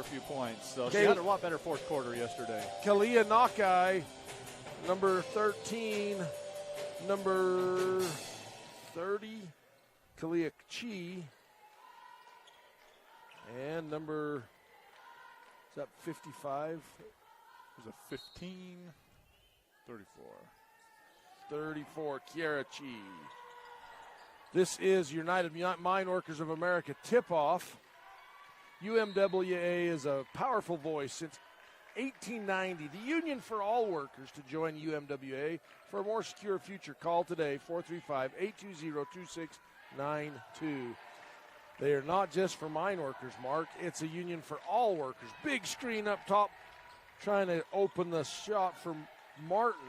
few points. So she had a lot better fourth quarter yesterday. Kalia Nakai, number 13, number 30, Kalia Chi, and number, is that 55? It was a 15, 34. 34, Kiara Chi. This is United Mine Workers of America tip-off. UMWA is a powerful voice since 1890. The Union for All Workers. To join UMWA for a more secure future, call today, 435-820-2692. They are not just for mine workers, Mark. It's a union for all workers. Big screen up top, trying to open the shot for Martin.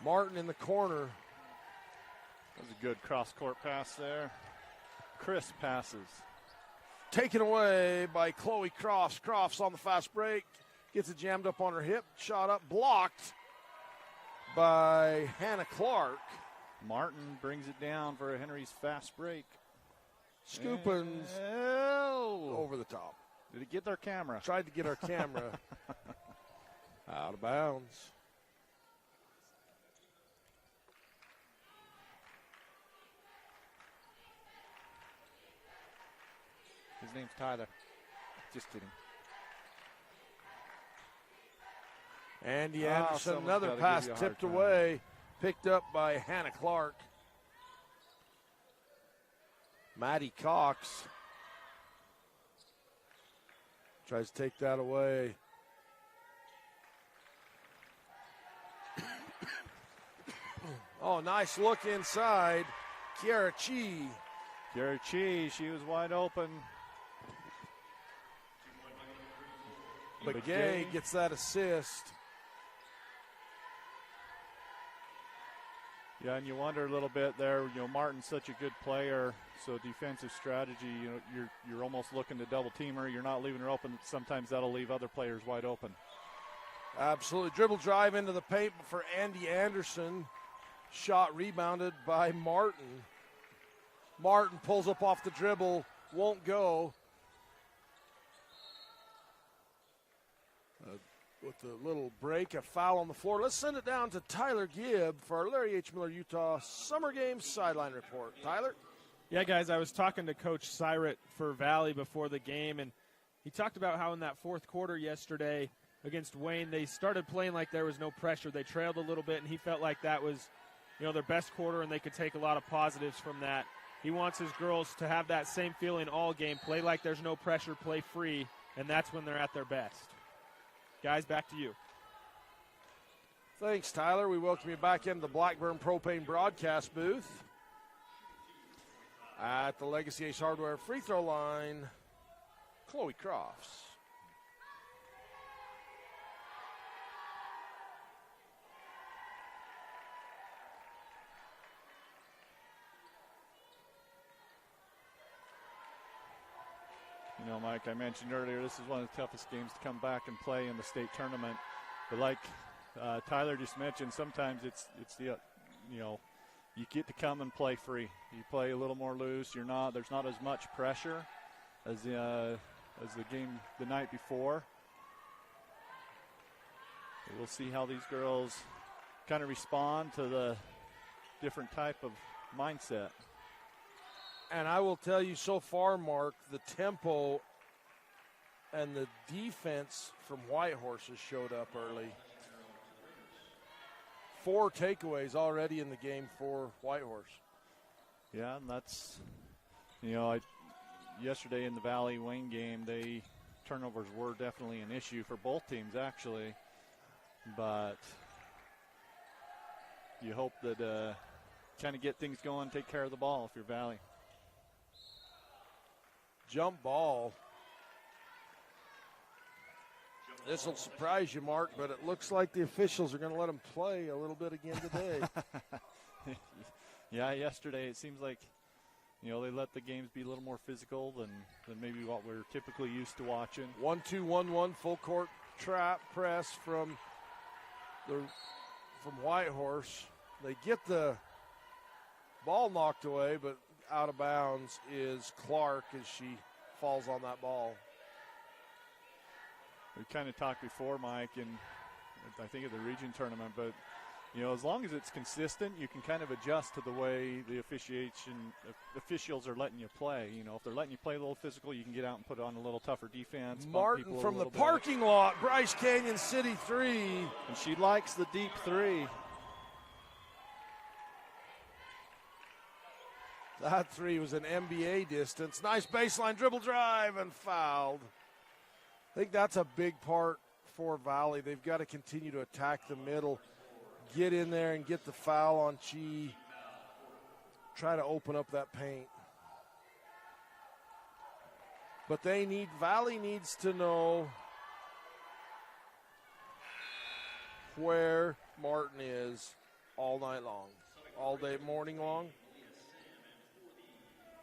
Martin in the corner. That was a good cross-court pass there. Crisp passes. Taken away by Chloe Crofts. Crofts on the fast break. Gets it jammed up on her hip. Shot up, blocked by Hannah Clark. Martin brings it down for Henry's fast break. Scoopins over the top. Did it get their camera? Tried to get our camera. Out of bounds. His name's Tyler. Just kidding. Andy Anderson, another pass tipped away, picked up by Hannah Clark. Maddie Cox tries to take that away. Oh, nice look inside. Kiara Chi. Kiara Chi, she was wide open. Begay gets that assist. Yeah, and you wonder a little bit there. You know, Martin's such a good player, so defensive strategy. You know, you're almost looking to double team her. You're not leaving her open. Sometimes that'll leave other players wide open. Absolutely, dribble drive into the paint for Andy Anderson. Shot rebounded by Martin. Martin pulls up off the dribble, won't go. With the little break, a foul on the floor. Let's send it down to Tyler Gibb for our Larry H. Miller Utah Summer Games sideline report. Tyler? Yeah, guys, I was talking to Coach Syrett for Valley before the game, and he talked about how in that fourth quarter yesterday against Wayne, they started playing like there was no pressure. They trailed a little bit, and he felt like that was, you know, their best quarter, and they could take a lot of positives from that. He wants his girls to have that same feeling all game, play like there's no pressure, play free, and that's when they're at their best. Guys, back to you. Thanks, Tyler. We welcome you back into the Blackburn Propane broadcast booth at the Legacy Ace Hardware free throw line, Chloe Crofts. You know, Mike, I mentioned earlier, this is one of the toughest games to come back and play in the state tournament. But like Tyler just mentioned, sometimes it's the, you know, you get to come and play free. You play a little more loose. There's not as much pressure as the game the night before. But we'll see how these girls kind of respond to the different type of mindset. And I will tell you so far, Mark, the tempo and the defense from Whitehorse has showed up early. 4 takeaways already in the game for Whitehorse. Yeah, and that's, you know, yesterday in the Valley Wayne game, turnovers were definitely an issue for both teams, actually. But you hope that kind of get things going, take care of the ball if you're Valley. Jump ball. This will surprise you, Mark, but it looks like the officials are going to let them play a little bit again today. Yeah, yesterday it seems like, you know, they let the games be a little more physical than maybe what we're typically used to watching. 1-2-1-1 full court trap press from Whitehorse. They get the ball knocked away, but out of bounds is Clark as she falls on that ball. We kind of talked before, Mike, and I think of the region tournament, but as long as it's consistent, you can kind of adjust to the way the officials are letting you play. If they're letting you play a little physical, you can get out and put on a little tougher defense. Martin from the parking lot, Bryce Canyon City 3. And she likes the deep 3. That 3 was an NBA distance. Nice baseline dribble drive and fouled. I think that's a big part for Valley. They've got to continue to attack the middle, get in there and get the foul on Chi. Try to open up that paint. But Valley needs to know where Martin is all night long, all day, morning long.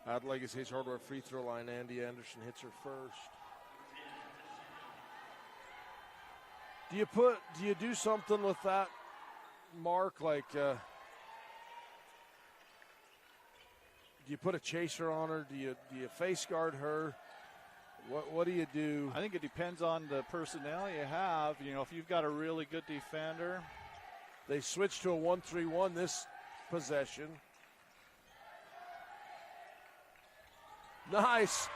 At Legacy Heights Hardware free throw line, Andy Anderson hits her first. Do you do something with that mark, like do you put a chaser on her? Do you face guard her? What do you do? I think it depends on the personnel you have. If you've got a really good defender. They switched to a 1-3-1 this possession. Nice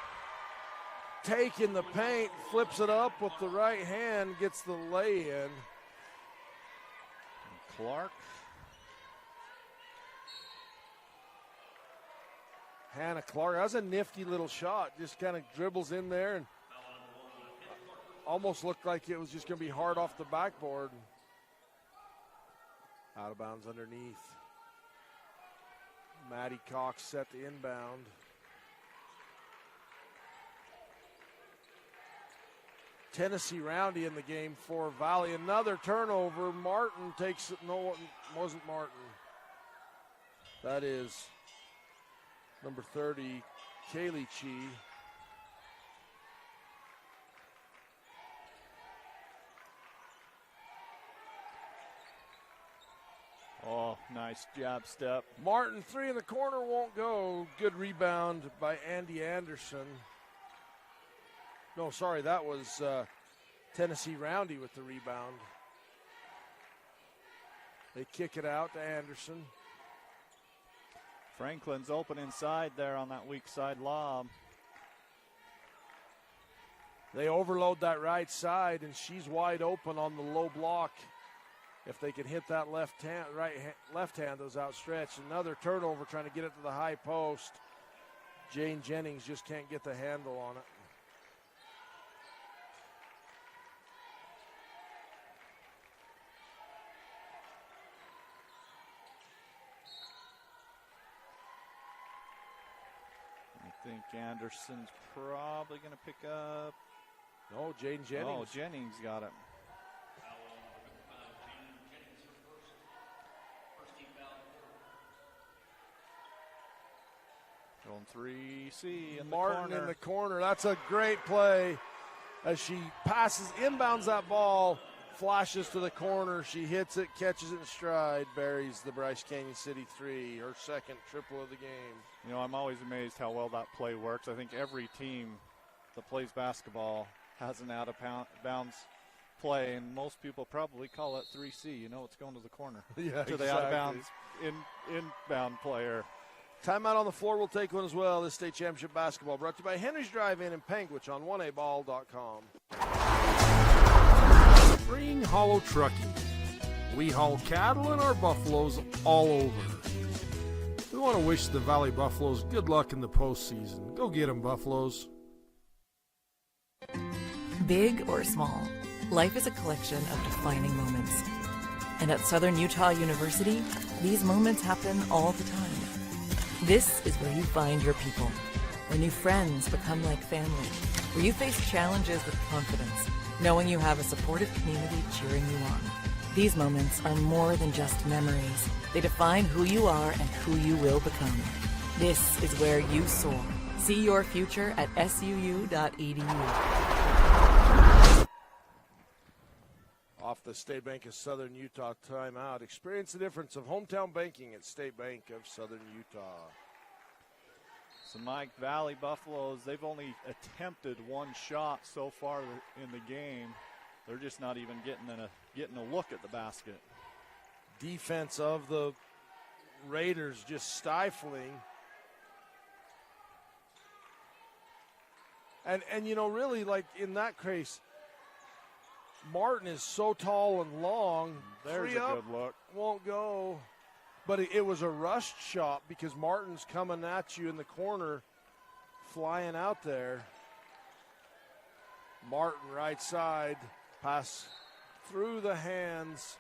take in the paint, flips it up with the right hand, gets the lay-in. Clark. Hannah Clark, that was a nifty little shot. Just kind of dribbles in there and almost looked like it was just going to be hard off the backboard. Out of bounds underneath. Maddie Cox set the inbound. Tennessee Roundy in the game for Valley. Another turnover. Martin takes it. No, it wasn't Martin. That is number 30, Kaylee Chi. Oh, nice jab step. Martin, 3 in the corner, won't go. Good rebound by Andy Anderson. No, sorry, that was Tennessee Roundy with the rebound. They kick it out to Anderson. Franklin's open inside there on that weak side lob. They overload that right side, and she's wide open on the low block. If they can hit that left hand, those outstretched. Another turnover trying to get it to the high post. Jane Jennings just can't get the handle on it. I think Anderson's probably going to pick up. No, Jane Jennings. Oh, Jennings got it. Going 3C in Martin the corner. in the corner. That's a great play as she passes, inbounds that ball, flashes to the corner. She hits it, catches it in stride, buries the Bryce Canyon City 3, her second triple of the game. I'm always amazed how well that play works. I think every team that plays basketball has an out-of-bounds play, and most people probably call it 3C. It's going to the corner. Yeah, to the out-of-bounds inbound player. Timeout on the floor. We'll take one as well. This state championship basketball brought to you by Henry's Drive-In in Panguitch on 1aball.com. Spring Hollow Trucking. We haul cattle and our buffaloes all over. We want to wish the Valley Buffaloes good luck in the postseason. Go get 'em, Buffaloes. Big or small, life is a collection of defining moments. And at Southern Utah University, these moments happen all the time. This is where you find your people, where new friends become like family, where you face challenges with confidence, knowing you have a supportive community cheering you on. These moments are more than just memories. They define who you are and who you will become. This is where you soar. See your future at suu.edu. Off the State Bank of Southern Utah timeout. Experience the difference of hometown banking at State Bank of Southern Utah. So Mike, Valley Buffaloes, they've only attempted one shot so far in the game. They're just not even getting a look at the basket. Defense of the Raiders just stifling. And you know, really, like in that case, Martin is so tall and long. There's a good look. Won't go. But it was a rushed shot because Martin's coming at you in the corner, flying out there. Martin right side, pass through the hands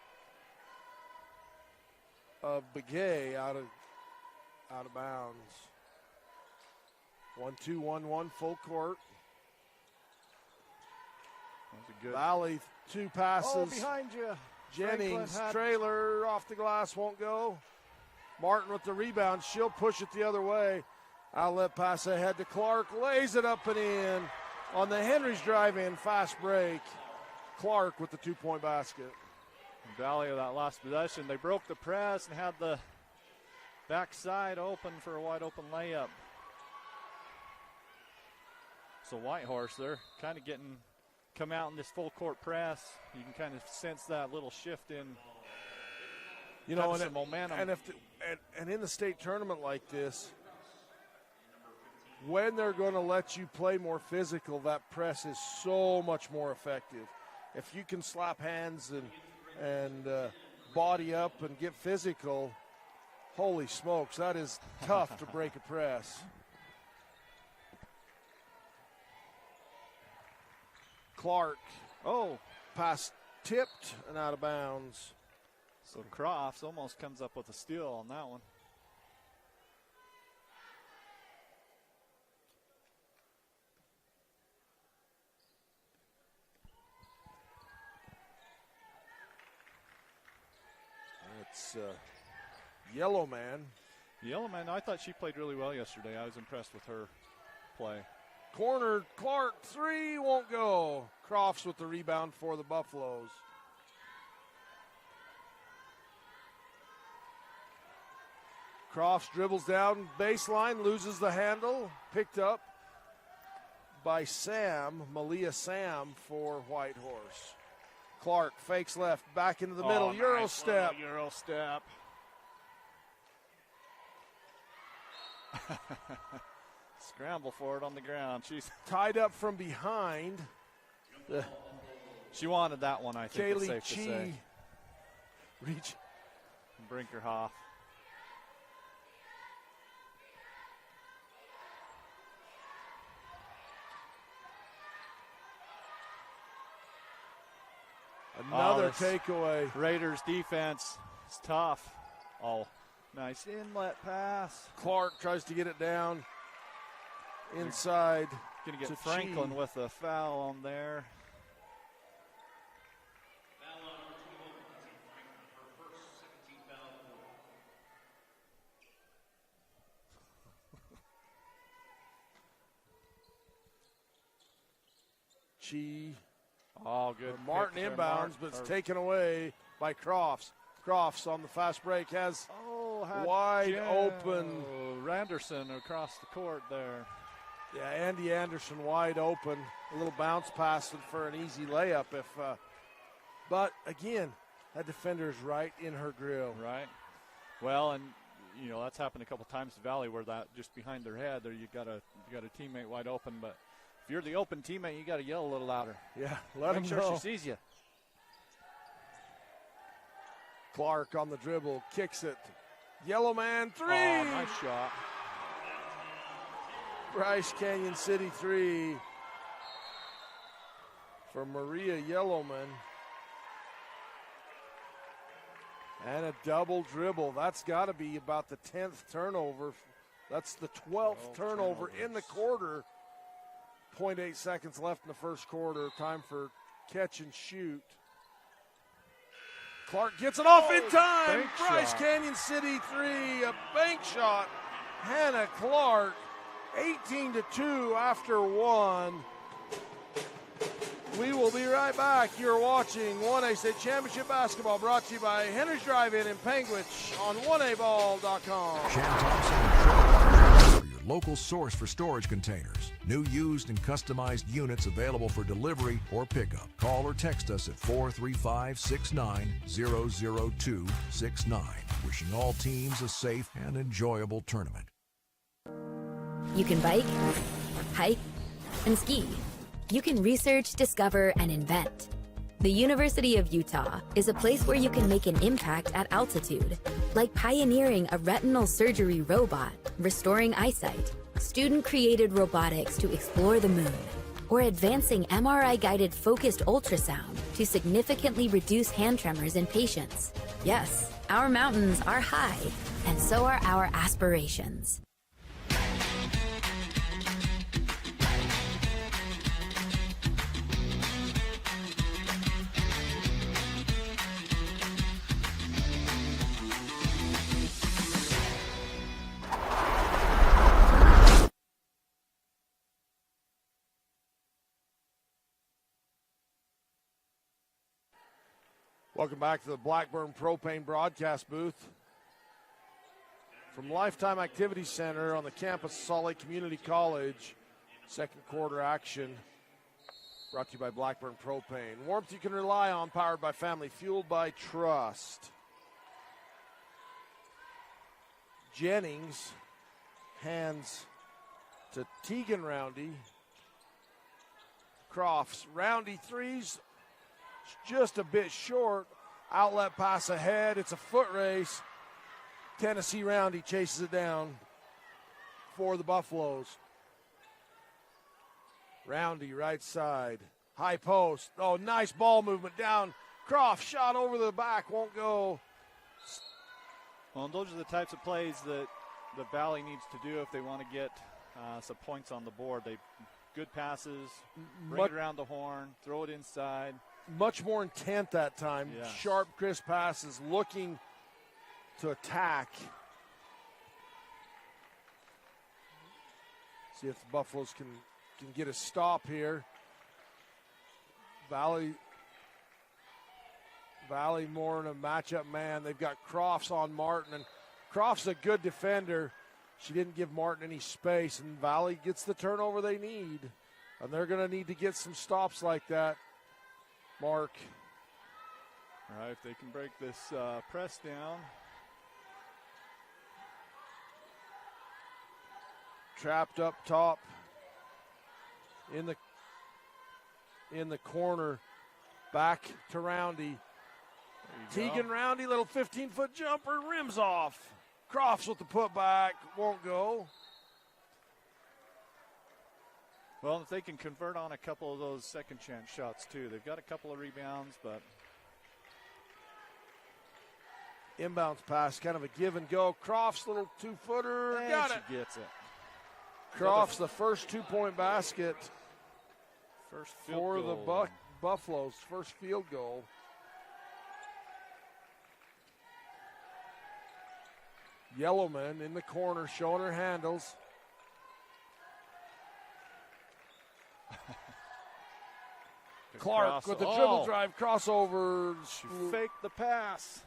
of Begay out of bounds. 1-2-1-1 full court. That's a good Valley, 2 passes. Oh, behind you. Jennings, trailer off the glass, won't go. Martin with the rebound. She'll push it the other way. Outlet pass ahead to Clark. Lays it up and in on the Henry's drive-in fast break. Clark with the 2-point basket. Valley of that last possession. They broke the press and had the backside open for a wide open layup. So Whitehorse, they're kind of come out in this full court press. You can kind of sense that little shift in, you know, and some momentum. And in the state tournament like this, when they're going to let you play more physical, that press is so much more effective. If you can slap hands and body up and get physical, holy smokes, that is tough to break a press. Clark, pass tipped and out of bounds. So Crofts almost comes up with a steal on that one. It's Yellow Man. I thought she played really well yesterday. I was impressed with her play. Corner, Clark, 3, won't go. Crofts with the rebound for the Buffaloes. Crofts dribbles down baseline, loses the handle. Picked up by Malia Sam for Whitehorse. Clark fakes left, back into the middle. Euro step. Euro step. Scramble for it on the ground. She's tied up from behind. She wanted that one, I think. Kaylee it's safe to say. Reach. Brinkerhoff. Another takeaway. Raiders defense is tough. Oh, nice inlet pass. Clark tries to get it down inside. Going to get Franklin with a foul on there. Chi. Oh, good. Martin inbounds, but it's taken away by Crofts. Crofts on the fast break has wide open. Randerson across the court there. Yeah, Andy Anderson wide open. A little bounce pass for an easy layup. But again, that defender is right in her grill. Right. Well, and you know that's happened a couple times to Valley where that just behind their head there you got a teammate wide open, but if you're the open teammate, you got to yell a little louder. Yeah, let him know. Make sure she sees you. Clark on the dribble, kicks it. Yellow Man, 3. Oh, nice shot. Bryce Canyon City 3 for Maria Yellowman. And a double dribble. That's got to be about the 10th turnover. That's the 12th turnover in the quarter. 0.8 seconds left in the first quarter. Time for catch and shoot. Clark gets it off in time. Bryce Canyon City 3, a bank shot. Hannah Clark, 18-2 after 1. We will be right back. You're watching 1A State Championship Basketball, brought to you by Henry's Drive-In in Panguitch on 1aball.com. Shan Thompson and Trevor Rogers for your local source for storage containers. New, used, and customized units available for delivery or pickup. Call or text us at 435-69-00269. Wishing all teams a safe and enjoyable tournament. You can bike, hike, and ski. You can research, discover, and invent. The University of Utah is a place where you can make an impact at altitude, like pioneering a retinal surgery robot, restoring eyesight, student-created robotics to explore the moon, or advancing MRI-guided focused ultrasound to significantly reduce hand tremors in patients. Yes, our mountains are high, and so are our aspirations. Welcome back to the Blackburn Propane broadcast booth. From Lifetime Activity Center on the campus of Salt Lake Community College, second quarter action brought to you by Blackburn Propane. Warmth you can rely on, powered by family, fueled by trust. Jennings hands to Tegan Roundy. Crofts, Roundy threes, just a bit short. Outlet pass ahead. It's a foot race. Tennessee Roundy chases it down for the Buffaloes. Roundy right side. High post. Oh, nice ball movement down. Croft shot over the back. Won't go. Well, and those are the types of plays that the Valley needs to do if they want to get some points on the board. Good passes, bring it around the horn, throw it inside. Much more intent that time. Yes. Sharp, crisp passes, looking to attack. See if the Buffaloes can get a stop here. Valley more in a matchup man. They've got Crofts on Martin, and Crofts a good defender. She didn't give Martin any space, and Valley gets the turnover they need. And they're going to need to get some stops like that, Mark. All right, if they can break this press down. Trapped up top in the corner. Back to Roundy. Tegan Roundy, little 15-foot jumper, rims off. Crofts with the putback, won't go. Well, if they can convert on a couple of those second chance shots too. They've got a couple of rebounds, but Inbounds pass, kind of a give and go. Crofts, little two-footer, got it. She gets it. Crofts, the first 2-point basket First field for goal. the Buffaloes, first field goal. Yellowman in the corner, showing her handles. Clark with the dribble drive crossover. She faked the pass.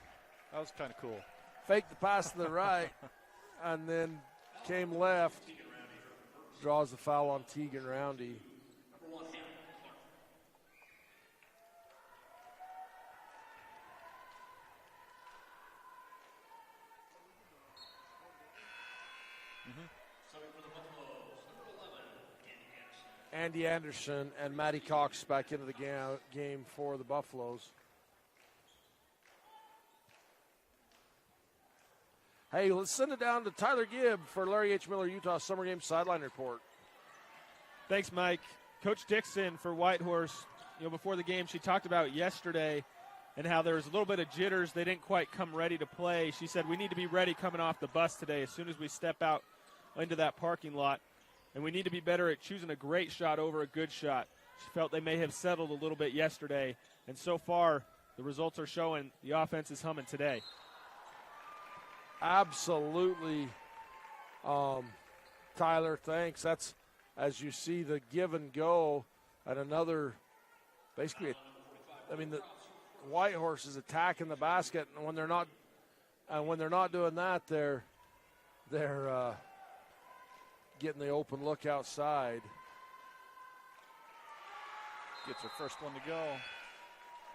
That was kind of cool. Faked the pass to the right, and then came left. Draws the foul on Tegan Roundy. Andy Anderson and Maddie Cox back into the game for the Buffaloes. Hey, let's send it down to Tyler Gibb for Larry H. Miller, Utah Summer Game Sideline Report. Thanks, Mike. Coach Dixon for Whitehorse, before the game, she talked about yesterday and how there was a little bit of jitters. They didn't quite come ready to play. She said, we need to be ready coming off the bus today as soon as we step out into that parking lot. And we need to be better at choosing a great shot over a good shot. She felt they may have settled a little bit yesterday. And so far, the results are showing the offense is humming today. Absolutely, Tyler, thanks. That's, as you see, the give and go at another, basically, the Whitehorse is attacking the basket, and when they're not doing that, they're getting the open look outside. Gets her first one to go.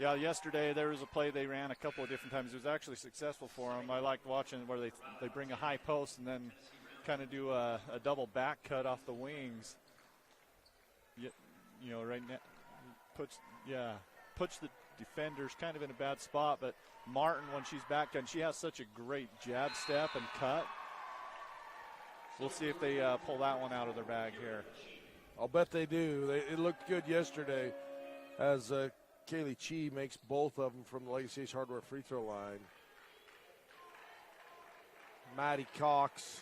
Yeah, yesterday there was a play they ran a couple of different times. It was actually successful for them. I liked watching where they bring a high post and then kind of do a double back cut off the wings. You know, right now puts the defenders kind of in a bad spot. But Martin, when she's back and she has such a great jab step and cut. We'll see if they pull that one out of their bag here. I'll bet they do. It looked good yesterday as Kaylee Chi makes both of them from the Legacy Ace Hardware free throw line. Maddie Cox.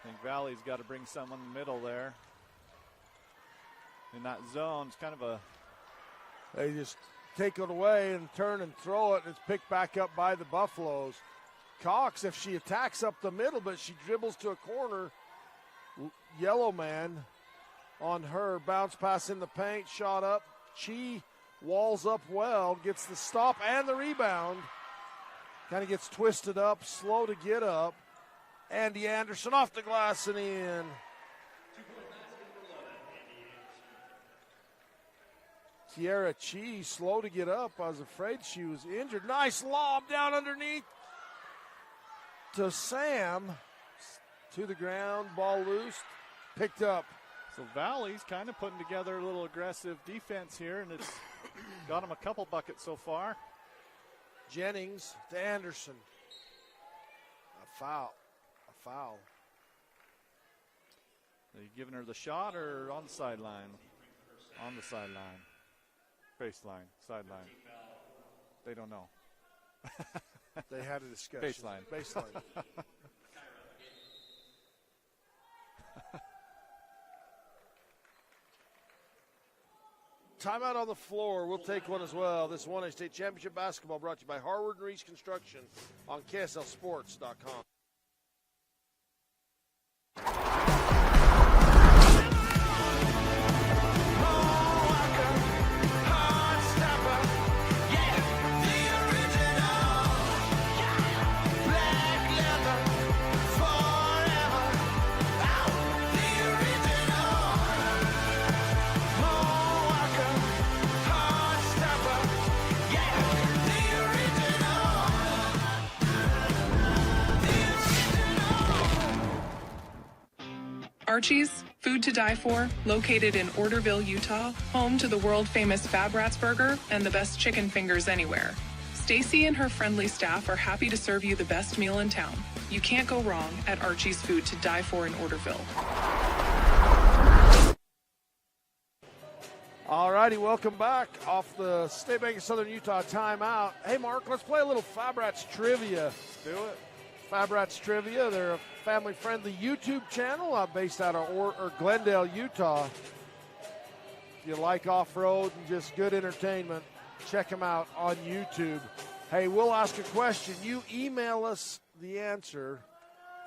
I think Valley's got to bring someone in the middle there. In that zone, it's kind of a... They just take it away and turn and throw it, and it's picked back up by the Buffaloes. Cox, if she attacks up the middle, but she dribbles to a corner, Yellow man on her. Bounce pass in the paint, shot up. Chi walls up well, gets the stop and the rebound. Kind of gets twisted up, slow to get up. Andy Anderson off the glass and in. Tiara Chi slow to get up. I was afraid she was injured. Nice lob down underneath to Sam. To the ground, ball loose, picked up. So Valley's kind of putting together a little aggressive defense here, and it's got them a couple buckets so far. Jennings to Anderson. A foul. Are you giving her the shot or on the sideline? On the sideline. Baseline, sideline. They don't know. They had a discussion. Baseline. Timeout on the floor. We'll take one as well. This 1A State Championship basketball brought to you by Harward and Reese Construction on KSLSports.com. Archie's, food to die for, located in Orderville, Utah, home to the world-famous Fab Rats Burger and the best chicken fingers anywhere. Stacy and her friendly staff are happy to serve you the best meal in town. You can't go wrong at Archie's Food to Die For in Orderville. All righty, welcome back off the State Bank of Southern Utah timeout. Hey, Mark, let's play a little Fab Rats trivia. Let's do it. Fab Rats Trivia. They're a family-friendly YouTube channel based out of Glendale, Utah. If you like off-road and just good entertainment, check them out on YouTube. Hey, we'll ask a question. You email us the answer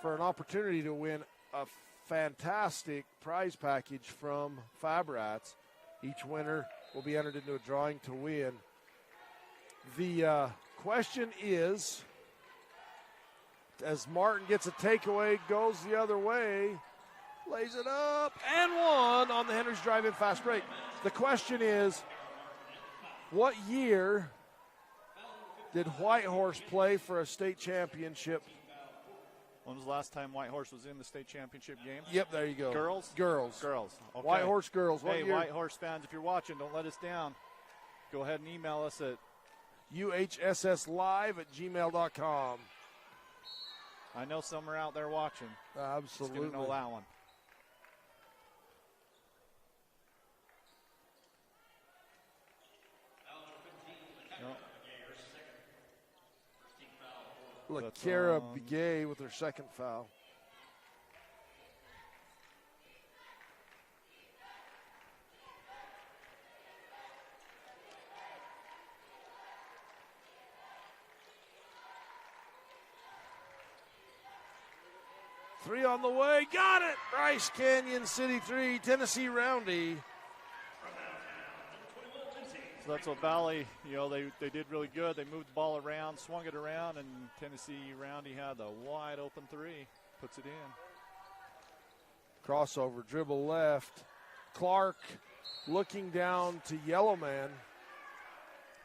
for an opportunity to win a fantastic prize package from Fab Rats. Each winner will be entered into a drawing to win. The question is, as Martin gets a takeaway, goes the other way, lays it up, and one on the Henry's Drive-In Fast Break. The question is, what year did Whitehorse play for a state championship? When was the last time Whitehorse was in the state championship game? Yep, there you go. Girls? Girls. Okay. Whitehorse girls. What hey, year? Whitehorse fans, if you're watching, don't let us down. Go ahead and email us at uhsslive@gmail.com. I know some are out there watching. Absolutely. Just gonna know that one. LaKara Begay with her second foul. Three on the way. Got it. Bryce Canyon City 3. Tennessee Roundy. So that's what Valley, they did really good. They moved the ball around, swung it around, and Tennessee Roundy had the wide open three. Puts it in. Crossover, dribble left. Clark looking down to Yellowman.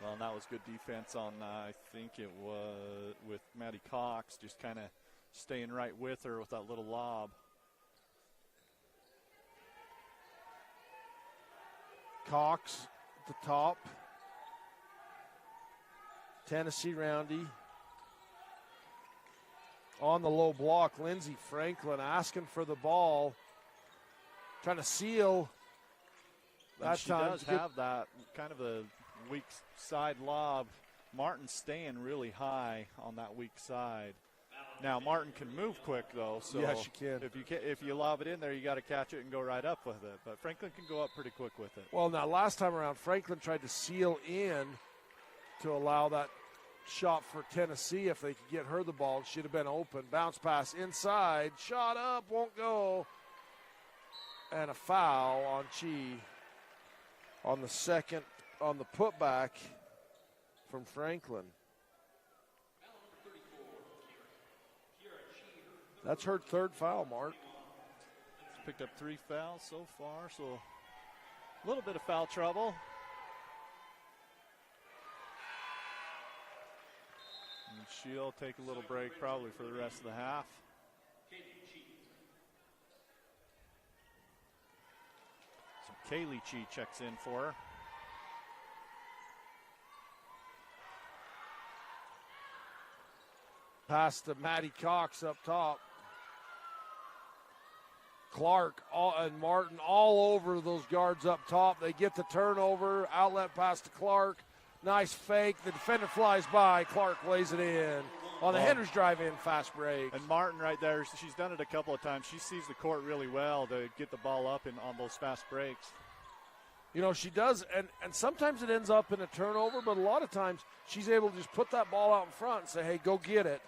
Well, and that was good defense on, I think it was with Maddie Cox, just kind of staying right with her with that little lob. Cox at the top. Tennessee Roundy. On the low block, Lindsey Franklin asking for the ball. Trying to seal. That she does have that kind of a weak side lob. Martin's staying really high on that weak side. Now Martin can move quick though, so yeah, she can. If you lob it in there, you got to catch it and go right up with it. But Franklin can go up pretty quick with it. Well, now last time around, Franklin tried to seal in to allow that shot for Tennessee. If they could get her the ball, it should have been open. Bounce pass inside, shot up, won't go, and a foul on Chi on the second on the putback from Franklin. That's her third foul, Mark. She's picked up 3 fouls so far, so a little bit of foul trouble. And she'll take a little break probably for the rest of the half. So Kaylee Chi checks in for her. Pass to Maddie Cox up top. Clark and Martin all over those guards up top. They get the turnover. Outlet pass to Clark. Nice fake. The defender flies by. Clark lays it in. On the Henders drive in, fast break. And Martin right there, she's done it a couple of times. She sees the court really well to get the ball up on those fast breaks. She does, and sometimes it ends up in a turnover, but a lot of times she's able to just put that ball out in front and say, hey, go get it.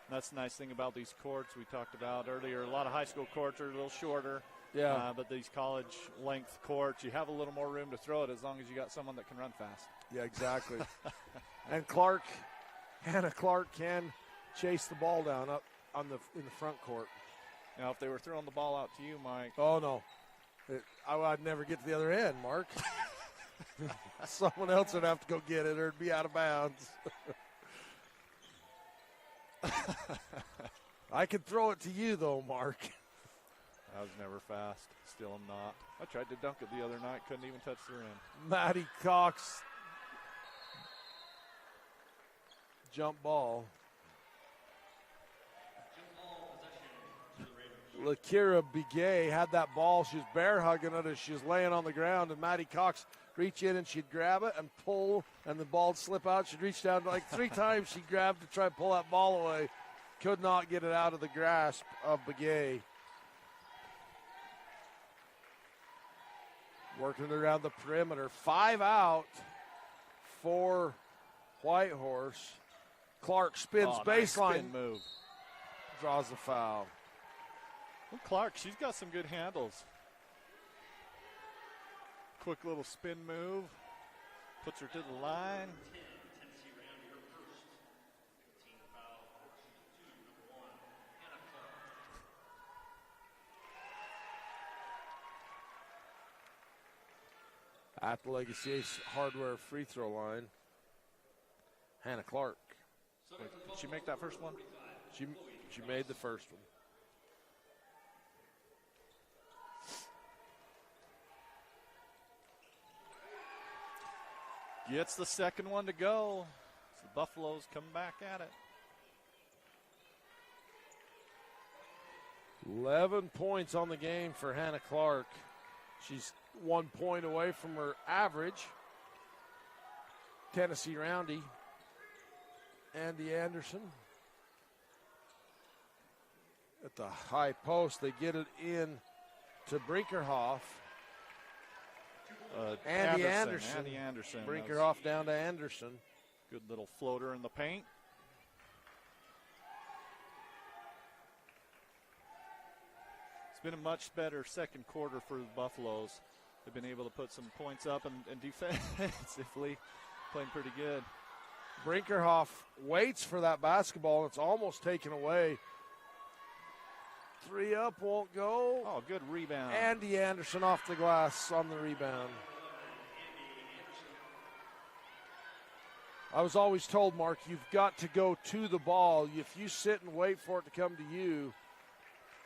That's the nice thing about these courts we talked about earlier. A lot of high school courts are a little shorter. Yeah. But these college length courts, you have a little more room to throw it as long as you got someone that can run fast. Yeah, exactly. And Hannah Clark can chase the ball down up in the front court. Now, if they were throwing the ball out to you, Mike. Oh, no. I'd never get to the other end, Mark. Someone else would have to go get it or it'd be out of bounds. I could throw it to you, though, Mark. I was never fast. Still am not. I tried to dunk it the other night. Couldn't even touch the rim. Maddie Cox. Jump ball. Lakira Begay had that ball. She was bear hugging it as she was laying on the ground, and Maddie Cox reach in and she'd grab it and pull, and the ball would slip out. She'd reach down like 3 times. She grabbed to try and pull that ball away. Could not get it out of the grasp of Begay. Working it around the perimeter. 5 out for Whitehorse. Clark spins baseline. Nice spin move. Draws the foul. Well, Clark, she's got some good handles. Quick little spin move. Puts her to the line. At the Legacy Ace Hardware free throw line, Hannah Clark. Did she make that first one? She made the first one. Gets the second one to go. So the Buffaloes come back at it. 11 points on the game for Hannah Clark. She's 1 point away from her average. Tennessee Roundy. Andy Anderson. At the high post, they get it in to Brinkerhoff. Andy Anderson. Brinkerhoff down to Anderson. Good little floater in the paint. It's been a much better second quarter for the Buffaloes. they've been able to put some points up and defensively playing pretty good. Brinkerhoff waits for that basketball. It's almost taken away. 3 up, won't go. Oh, good rebound. Andy Anderson off the glass on the rebound. I was always told, Mark, you've got to go to the ball. If you sit and wait for it to come to you,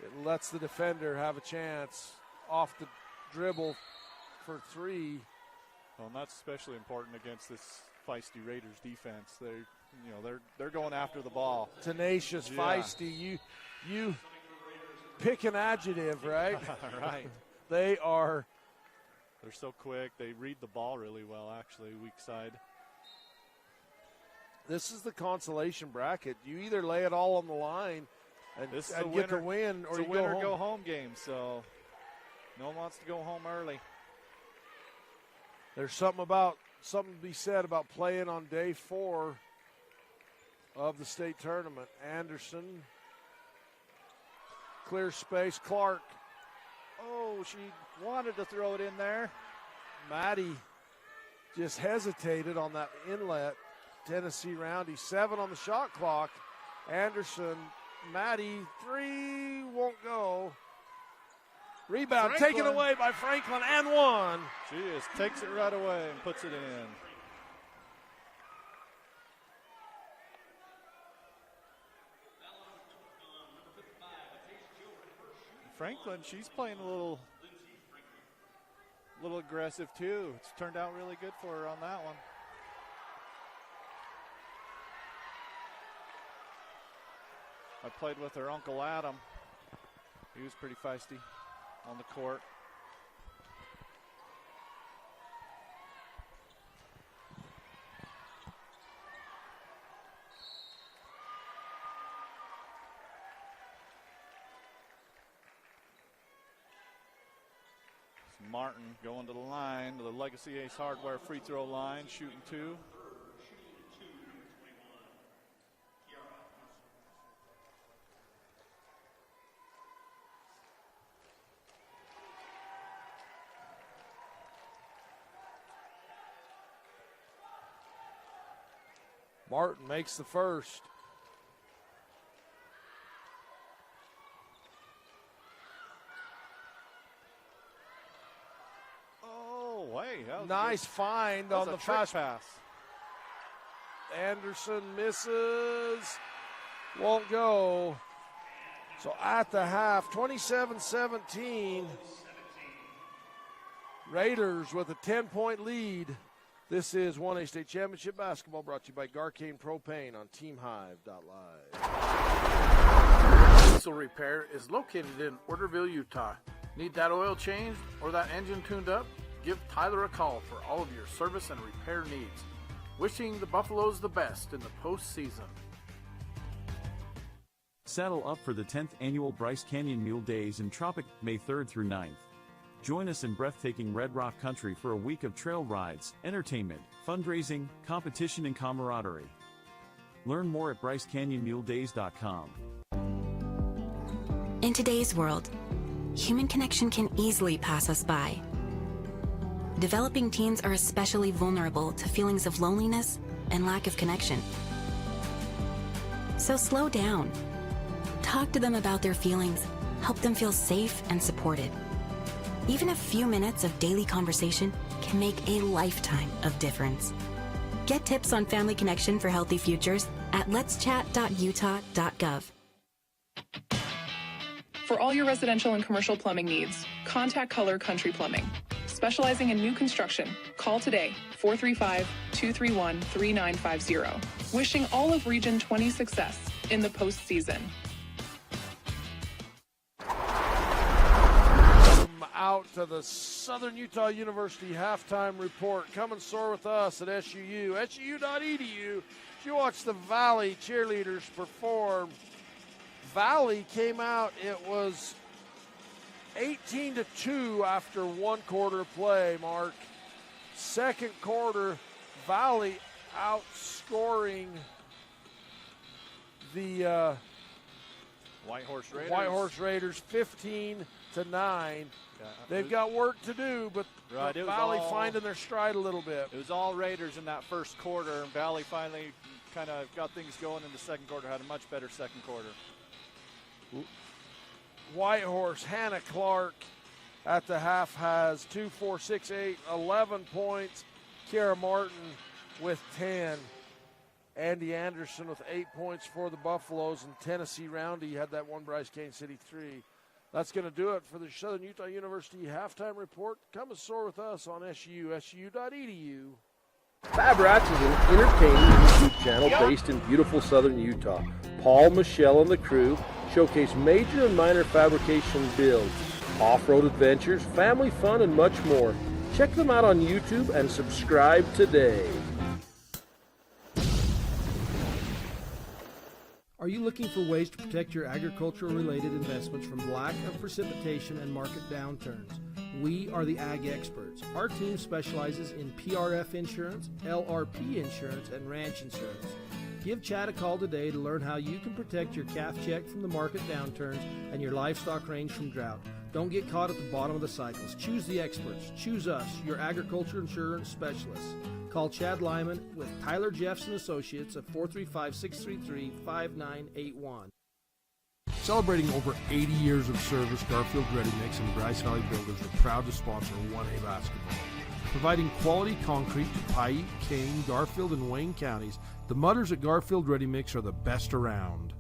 it lets the defender have a chance off the dribble for 3. Well, and that's especially important against this feisty Raiders defense. They're going after the ball. Tenacious, Yeah. feisty. You pick an adjective, right? Right. They're so quick. They read the ball really well, actually, weak side. This is the consolation bracket. You either lay it all on the line and get the win, or it's you a win or go home. go home game. So no one wants to go home early. There's something to be said about playing on day 4 of the state tournament. Anderson, clear space. Clark. Oh, she wanted to throw it in there. Maddie just hesitated on that inlet. Tennessee Roundy, 7 on the shot clock. Anderson, Maddie, 3 won't go. Rebound taken away by Franklin and 1. She just takes it right away and puts it in. Franklin, she's playing a little aggressive too. It's turned out really good for her on that one. I played with her Uncle Adam. He was pretty feisty on the court. It's Martin going to the line, to the Legacy Ace Hardware free throw line, shooting 2. Martin makes the first. Oh, hey. That was Nice find on the fast pass. Anderson misses. Won't go. So at the half, 27-17. Raiders with a 10-point lead. This is 1A State Championship Basketball brought to you by Garcane Propane on TeamHive.live. Diesel Repair is located in Orderville, Utah. Need that oil changed or that engine tuned up? Give Tyler a call for all of your service and repair needs. Wishing the Buffaloes the best in the postseason. Saddle up for the 10th annual Bryce Canyon Mule Days in Tropic, May 3rd through 9th. Join us in breathtaking Red Rock Country for a week of trail rides, entertainment, fundraising, competition, and camaraderie. Learn more at BryceCanyonMuleDays.com. In today's world, human connection can easily pass us by. Developing teens are especially vulnerable to feelings of loneliness and lack of connection. So slow down. Talk to them about their feelings. Help them feel safe and supported. Even a few minutes of daily conversation can make a lifetime of difference. Get tips on family connection for healthy futures at letschat.utah.gov. For all your residential and commercial plumbing needs, contact Color Country Plumbing. Specializing in new construction, call today, 435-231-3950. Wishing all of Region 20 success in the postseason. Out to the Southern Utah University halftime report. Come and soar with us at SUU, SUU.edu. You watch the Valley cheerleaders perform. Valley came out, it was 18-2 after 1 quarter play, Mark. Second quarter, Valley outscoring the Whitehorse Raiders 15-9. Yeah, They've got work to do, but Right, it was Valley all- finding their stride a little bit. It was all Raiders in that first quarter, and Valley finally kind of got things going in the second quarter, had a much better second quarter. Whitehorse, Hannah Clark at the half has 2, 4, 6, 8, 11 points. Kiara Martin with 10. Andy Anderson with 8 points for the Buffaloes, and Tennessee Roundy had that one, Bryce Kane City 3. That's going to do it for the Southern Utah University halftime report. Come and soar with us on su.edu. Fab Rats is an entertaining YouTube channel based in beautiful southern Utah. Paul, Michelle, and the crew showcase major and minor fabrication builds, off-road adventures, family fun, and much more. Check them out on YouTube and subscribe today. Are you looking for ways to protect your agricultural-related investments from lack of precipitation and market downturns? We are the Ag Experts. Our team specializes in PRF insurance, LRP insurance, and ranch insurance. Give Chad a call today to learn how you can protect your calf check from the market downturns and your livestock range from drought. Don't get caught at the bottom of the cycles. Choose the experts. Choose us, your agriculture insurance specialists. Call Chad Lyman with Tyler Jeffs and Associates at 435-633-5981. Celebrating over 80 years of service, Garfield Ready Mix and Bryce Valley Builders are proud to sponsor 1A basketball. Providing quality concrete to Paiute, Kane, Garfield, and Wayne counties, the mutters at Garfield Ready Mix are the best around.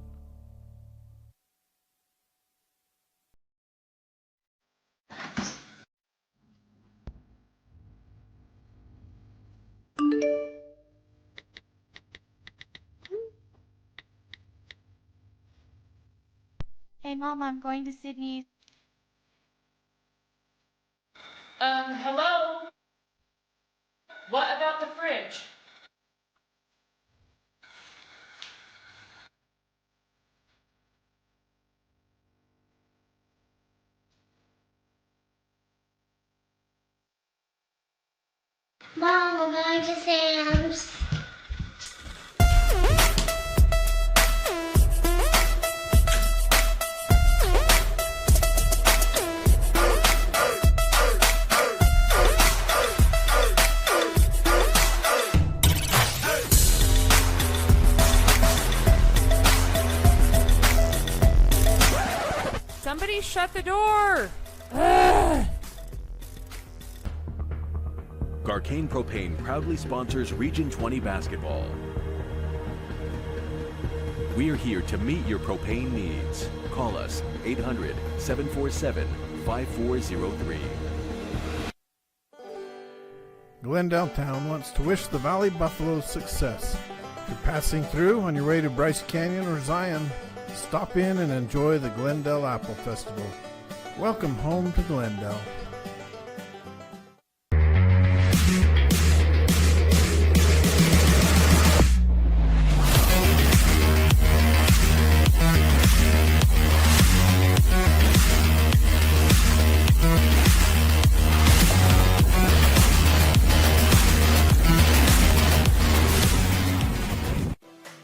Hey Mom, I'm going to Sydney. Hello? What about the fridge? Mom, we're going to Sam's. Somebody shut the door! Garcane Propane proudly sponsors Region 20 basketball. We're here to meet your propane needs. Call us 800-747-5403. Glendale Town wants to wish the Valley Buffaloes success. If you're passing through on your way to Bryce Canyon or Zion, stop in and enjoy the Glendale Apple Festival. Welcome home to Glendale.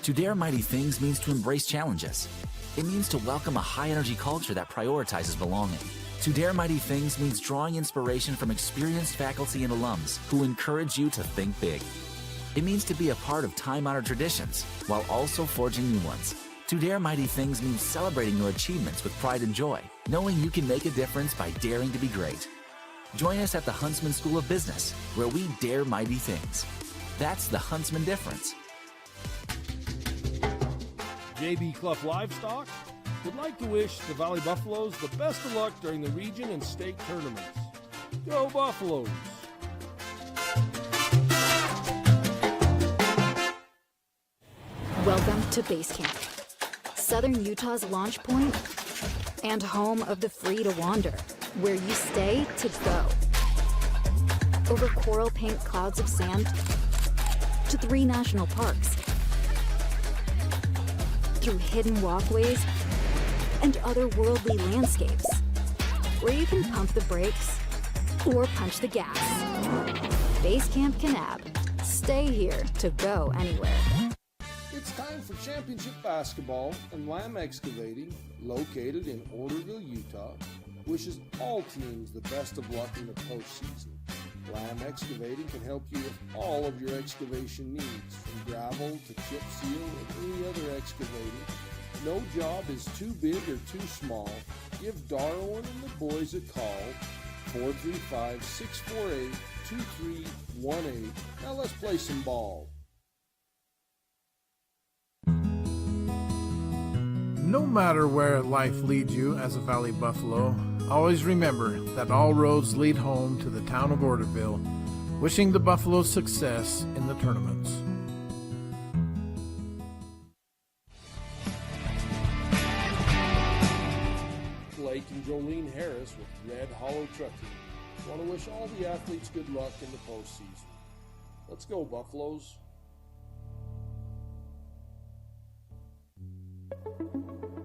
To dare mighty things means to embrace challenges. It means to welcome a high-energy culture that prioritizes belonging. To dare mighty things means drawing inspiration from experienced faculty and alums who encourage you to think big. It means to be a part of time-honored traditions while also forging new ones. To dare mighty things means celebrating your achievements with pride and joy, knowing you can make a difference by daring to be great. Join us at the Huntsman School of Business, where we dare mighty things. That's the Huntsman difference. JB Clough Livestock would like to wish the Valley Buffaloes the best of luck during the region and state tournaments. Go Buffaloes! Welcome to Base Camp, Southern Utah's launch point and home of the free to wander, where you stay to go. Over coral pink clouds of sand to 3 national parks, through hidden walkways and otherworldly landscapes, where you can pump the brakes or punch the gas. Base Camp Kanab. Stay here to go anywhere. It's time time for championship basketball, and Lamb Excavating, located in Orderville, Utah, wishes all teams the best of luck in the postseason. Lamb Excavating can help you with all of your excavation needs, from gravel to chip seal and any other excavating. No job is too big or too small. Give Darwin and the boys a call, 435-648-2318. Now let's play some ball. No matter where life leads you as a Valley Buffalo, always remember that all roads lead home to the town of Orderville, wishing the Buffaloes success in the tournaments. Blake and Jolene Harris with Red Hollow Trucking want to wish all the athletes good luck in the postseason. Let's go, Buffaloes.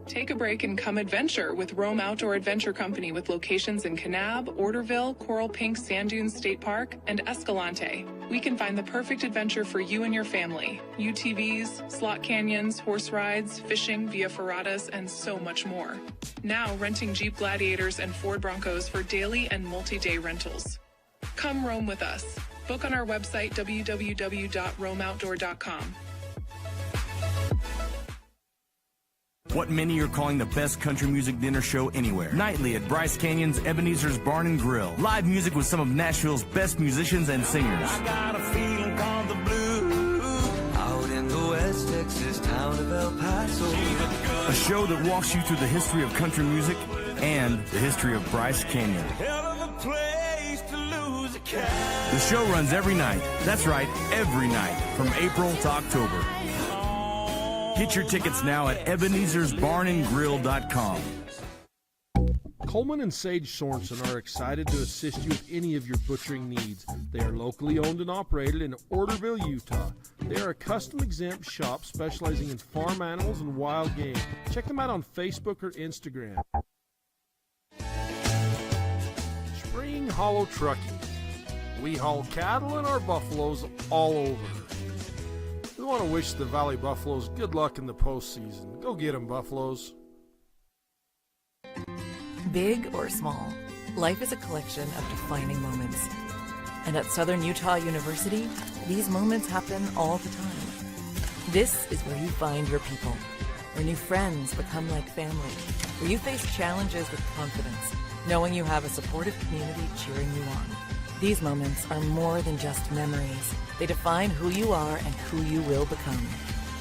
Take a break and come adventure with Rome Outdoor Adventure Company with locations in Kanab, Orderville, Coral Pink Sand Dunes State Park, and Escalante. We can find the perfect adventure for you and your family. UTVs, slot canyons, horse rides, fishing via ferratas, and so much more. Now renting Jeep Gladiators and Ford Broncos for daily and multi-day rentals. Come roam with us. Book on our website www.roamoutdoor.com. What many are calling the best country music dinner show anywhere. Nightly at Bryce Canyon's Ebenezer's Barn and Grill. Live music with some of Nashville's best musicians and singers. I got a feeling called the blues. Out in the West Texas town of El Paso. A show that walks you through the history of country music and the history of Bryce Canyon. Hell of a place to lose a cat. The show runs every night. That's right, every night, from April to October. Get your tickets now at Ebenezer'sBarnandGrill.com. Coleman and Sage Sorensen are excited to assist you with any of your butchering needs. They are locally owned and operated in Orderville, Utah. They are a custom-exempt shop specializing in farm animals and wild game. Check them out on Facebook or Instagram. Spring Hollow Trucking. We haul cattle and our buffaloes all over. We want to wish the Valley Buffaloes good luck in the postseason. Go get 'em, Buffaloes. Big or small, life is a collection of defining moments. And at Southern Utah University, these moments happen all the time. This is where you find your people, where new friends become like family, where you face challenges with confidence, knowing you have a supportive community cheering you on. These moments are more than just memories. They define who you are and who you will become.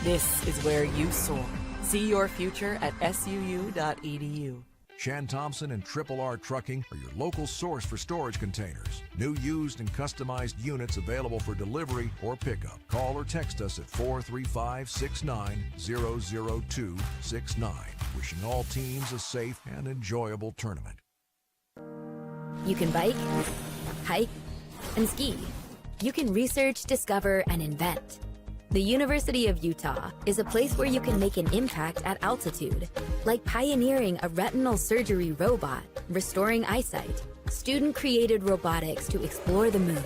This is where you soar. See your future at suu.edu. Shan Thompson and Triple R Trucking are your local source for storage containers. New, used, and customized units available for delivery or pickup. Call or text us at 435-69-00269. Wishing all teams a safe and enjoyable tournament. You can bike, hike, and ski. You can research, discover, and invent. The University of Utah is a place where you can make an impact at altitude, like pioneering a retinal surgery robot, restoring eyesight, student-created robotics to explore the moon,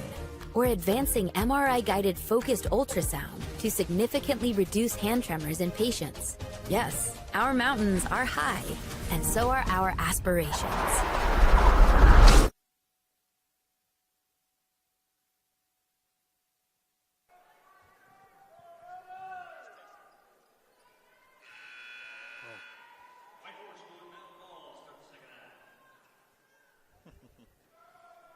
or advancing MRI-guided focused ultrasound to significantly reduce hand tremors in patients. Yes, our mountains are high, and so are our aspirations.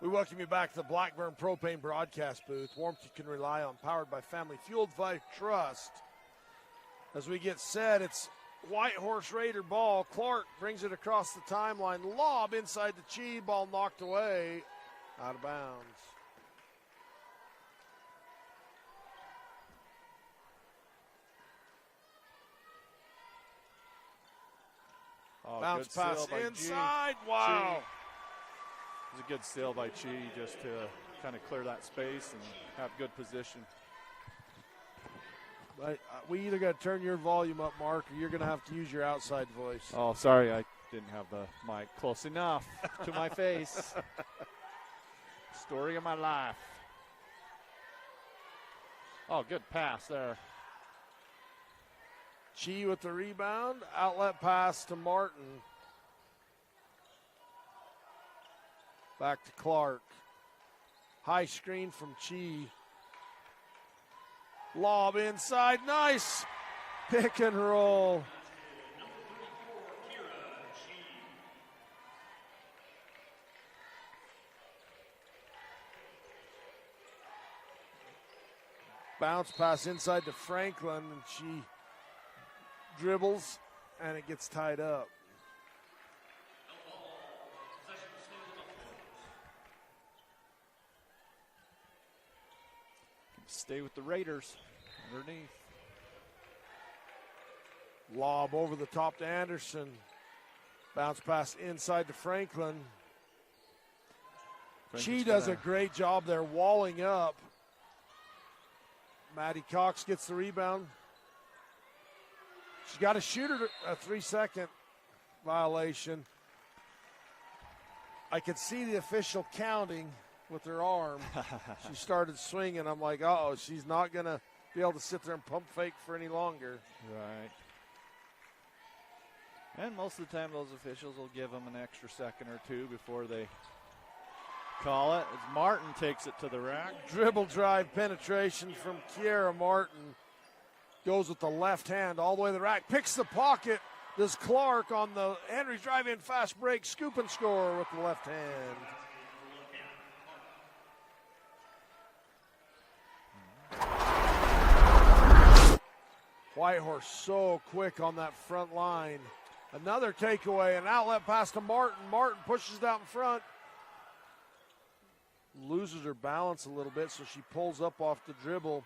We welcome you back to the Blackburn Propane Broadcast Booth. Warmth you can rely on, powered by Family Fueled by Trust. As we get set, it's Whitehorse Raider ball. Clark brings it across the timeline. Lob inside the Chi. Ball knocked away. Out of bounds. Oh, bounce pass inside. Wow. It was a good steal by Chi just to kind of clear that space and have good position. But we either got to turn your volume up, Mark, or you're going to have to use your outside voice. Oh, sorry, I didn't have the mic close enough to my face. Story of my life. Oh, good pass there. Chi with the rebound. Outlet pass to Martin. Back to Clark. High screen from Chi. Lob inside. Nice pick and roll. Bounce pass inside to Franklin, and she dribbles, and it gets tied up. Stay with the Raiders underneath. Lob over the top to Anderson. Bounce pass inside to Franklin. She does a great job there walling up. Maddie Cox gets the rebound. She's got to shoot her a 3-second violation. I could see the official counting with her arm. She started swinging. I'm like, uh-oh, she's not going to be able to sit there and pump fake for any longer. Right. And most of the time those officials will give them an extra second or two before they call it. As Martin takes it to the rack. Dribble drive penetration from Kiera Martin. Goes with the left hand all the way to the rack. Picks the pocket. Does Clark on the Henry's drive-in fast break. Scoop and score with the left hand. Whitehorse so quick on that front line. Another takeaway, an outlet pass to Martin. Martin pushes it out in front. Loses her balance a little bit, so she pulls up off the dribble.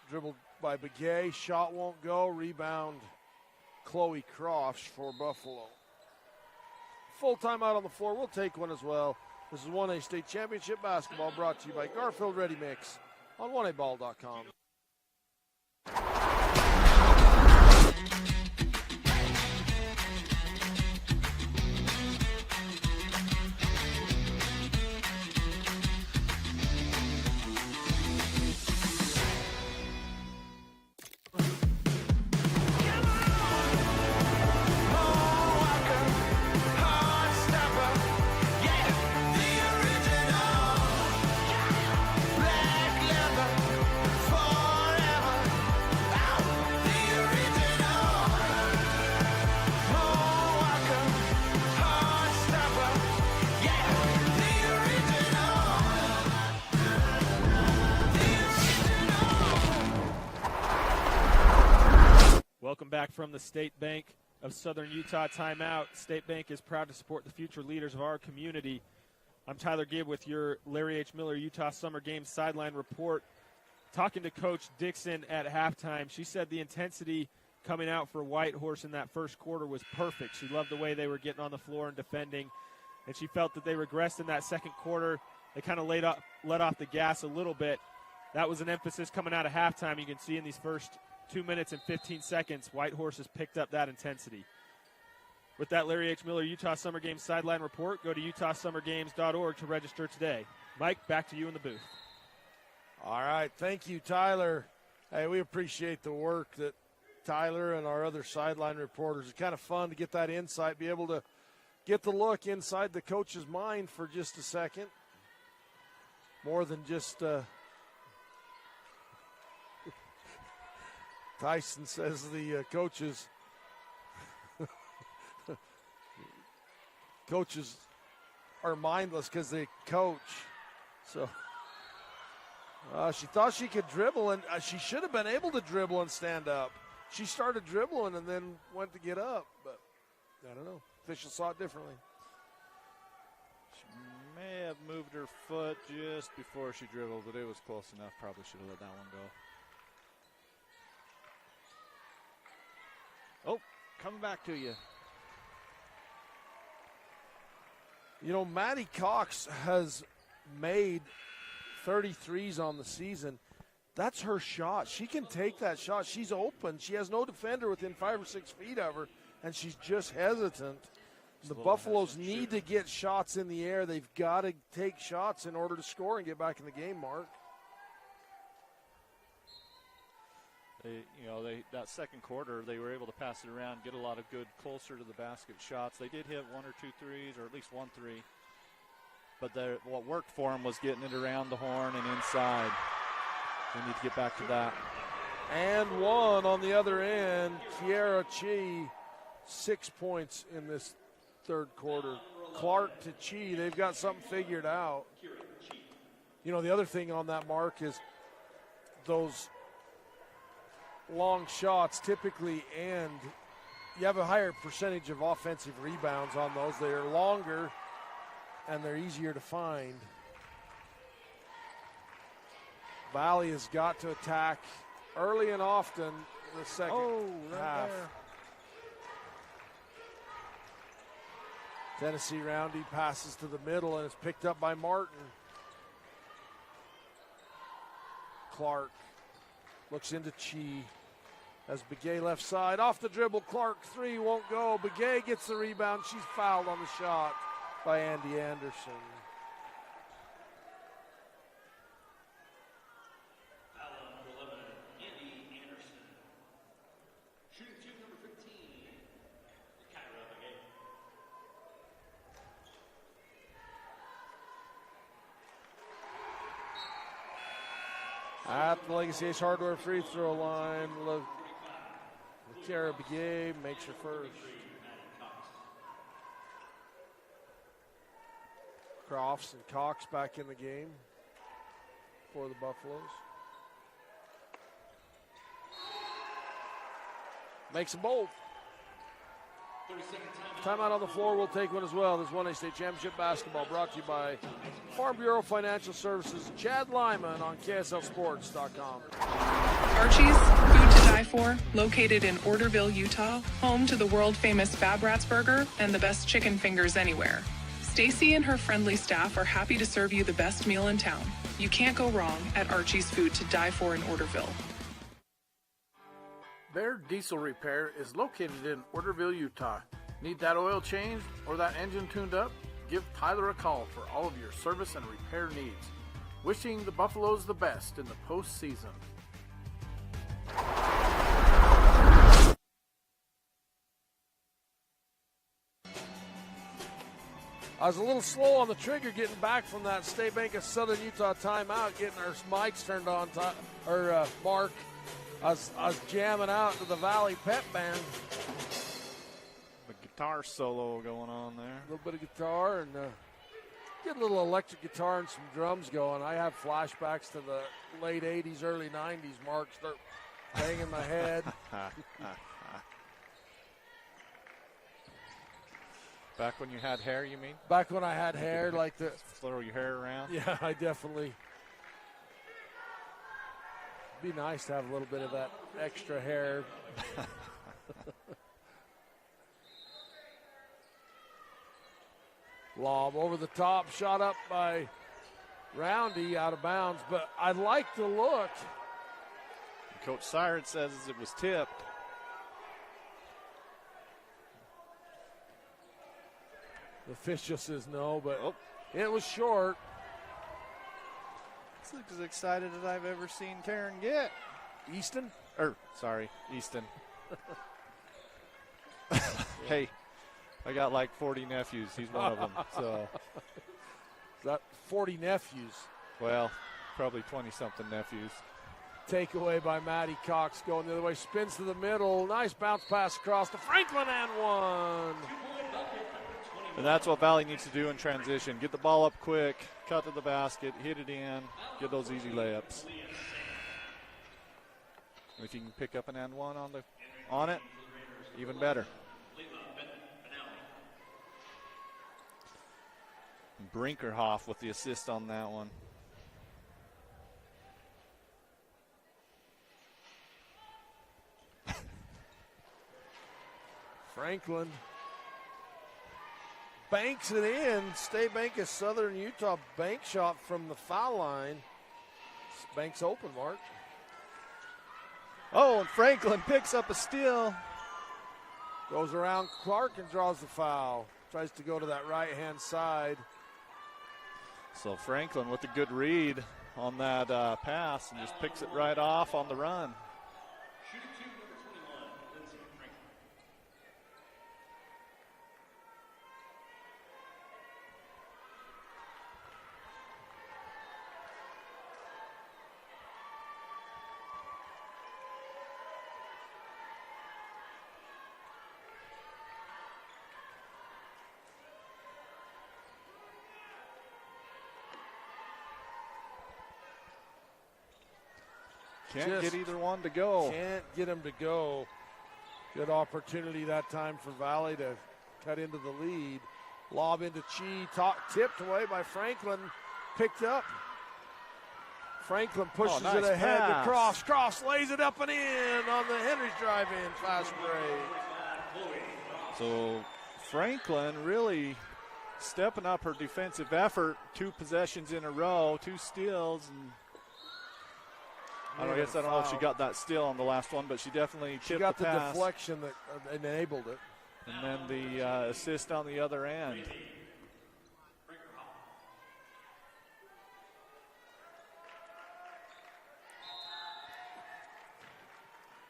Dribbled by Begay. Shot won't go. Rebound, Chloe Crofts for Buffalo. Full timeout on the floor. We'll take one as well. This is 1A State Championship basketball brought to you by Garfield Ready Mix on 1aball.com. Welcome back from the State Bank of Southern Utah timeout. State Bank is proud to support the future leaders of our community. I'm Tyler Gibb with your Larry H. Miller Utah Summer Games sideline report. Talking to Coach Dixon at halftime, she said the intensity coming out for Whitehorse in that first quarter was perfect. She loved the way they were getting on the floor and defending, and she felt that they regressed in that second quarter. They kind of let off the gas a little bit. That was an emphasis coming out of halftime. You can see in these first 2 minutes and 15 seconds, Whitehorse has picked up that intensity. With that Larry H. Miller Utah Summer Games sideline report, go to utahsummergames.org to register today. Mike, back to you in the booth. All right, thank you, Tyler. Hey, we appreciate the work that Tyler and our other sideline reporters. It's kind of fun to get that insight, be able to get the look inside the coach's mind for just a second. More than just Tyson says the coaches are mindless because they coach. So she thought she could dribble, and she should have been able to dribble and stand up. She started dribbling and then went to get up, but I don't know. Officials saw it differently. She may have moved her foot just before she dribbled, but it was close enough. Probably should have let that one go. Oh, coming back to you. You know, Maddie Cox has made 33s on the season. That's her shot. She can take that shot. She's open. She has no defender within 5 or 6 feet of her, and she's just hesitant. The Buffaloes need to get shots in the air. They've got to take shots in order to score and get back in the game, Mark. That second quarter, they were able to pass it around, get a lot of good closer to the basket shots. They did hit 1 or 2 threes, or at least 1 3. But what worked for them was getting it around the horn and inside. They need to get back to that. And one on the other end, Kiera Chi, 6 points in this third quarter. Clark to Chi, they've got something figured out. The other thing on that, Mark, is those long shots typically end. You have a higher percentage of offensive rebounds on those. They are longer and they're easier to find. Valley has got to attack early and often the second half. There. Tennessee Roundy passes to the middle and it's picked up by Martin. Clark looks into Chi as Begay left side. Off the dribble, Clark 3 won't go. Begay gets the rebound. She's fouled on the shot by Andy Anderson. At the Legacy Ace Hardware free throw line, Kara Begay makes her first. Crofts and Cox back in the game for the Buffaloes. Makes them bold. Timeout on the floor. We'll take one as well. This 1A State Championship basketball brought to you by Farm Bureau Financial Services. Chad Lyman on KSLSports.com. Archie's, food to die for, located in Orderville, Utah, home to the world-famous Fab Rats Burger and the best chicken fingers anywhere. Stacy and her friendly staff are happy to serve you the best meal in town. You can't go wrong at Archie's Food to Die For in Orderville. Bear Diesel Repair is located in Orderville, Utah. Need that oil changed or that engine tuned up? Give Tyler a call for all of your service and repair needs. Wishing the Buffaloes the best in the postseason. I was a little slow on the trigger getting back from that State Bank of Southern Utah timeout, getting our mics turned on, Mark. I was jamming out to the Valley Pep Band. The guitar solo going on there. A little bit of guitar and get a little electric guitar and some drums going. I have flashbacks to the late 80s, early 90s, Mark. Start banging my head. Back when you had hair, you mean? Back when I had hair, like the... Throw your hair around? Yeah, I definitely... Be nice to have a little bit of that extra hair. Lob over the top, shot up by Roundy, out of bounds, but I like the look. Coach Siren says it was tipped. The official says no, but it was short. This looks as excited as I've ever seen Taryn get. Easton? Easton. Hey, I got like 40 nephews. He's one of them. So, is that 40 nephews? Well, probably 20-something nephews. Takeaway by Maddie Cox going the other way. Spins to the middle. Nice bounce pass across to Franklin and one. And that's what Valley needs to do in transition. Get the ball up quick, cut to the basket, hit it in, get those easy layups. If you can pick up an and one on it, even better. Brinkerhoff with the assist on that one. Franklin banks it in. State Bank of Southern Utah bank shot from the foul line. Bank's open, Mark. Oh, and Franklin picks up a steal. Goes around Clark and draws the foul. Tries to go to that right-hand side. So Franklin with a good read on that pass and just picks it right off on the run. Can't get either one to go. Can't get them to go. Good opportunity that time for Valley to cut into the lead. Lob into Chi, tipped away by Franklin, picked up. Franklin pushes nice it ahead pass. to Cross. Cross lays it up and in on the Henry's drive-in fast break. So Franklin really stepping up her defensive effort. 2 possessions in a row, 2 steals, and I don't know if she got that steal on the last one, but she definitely tipped got the pass. deflection that enabled it. And then the assist on the other end.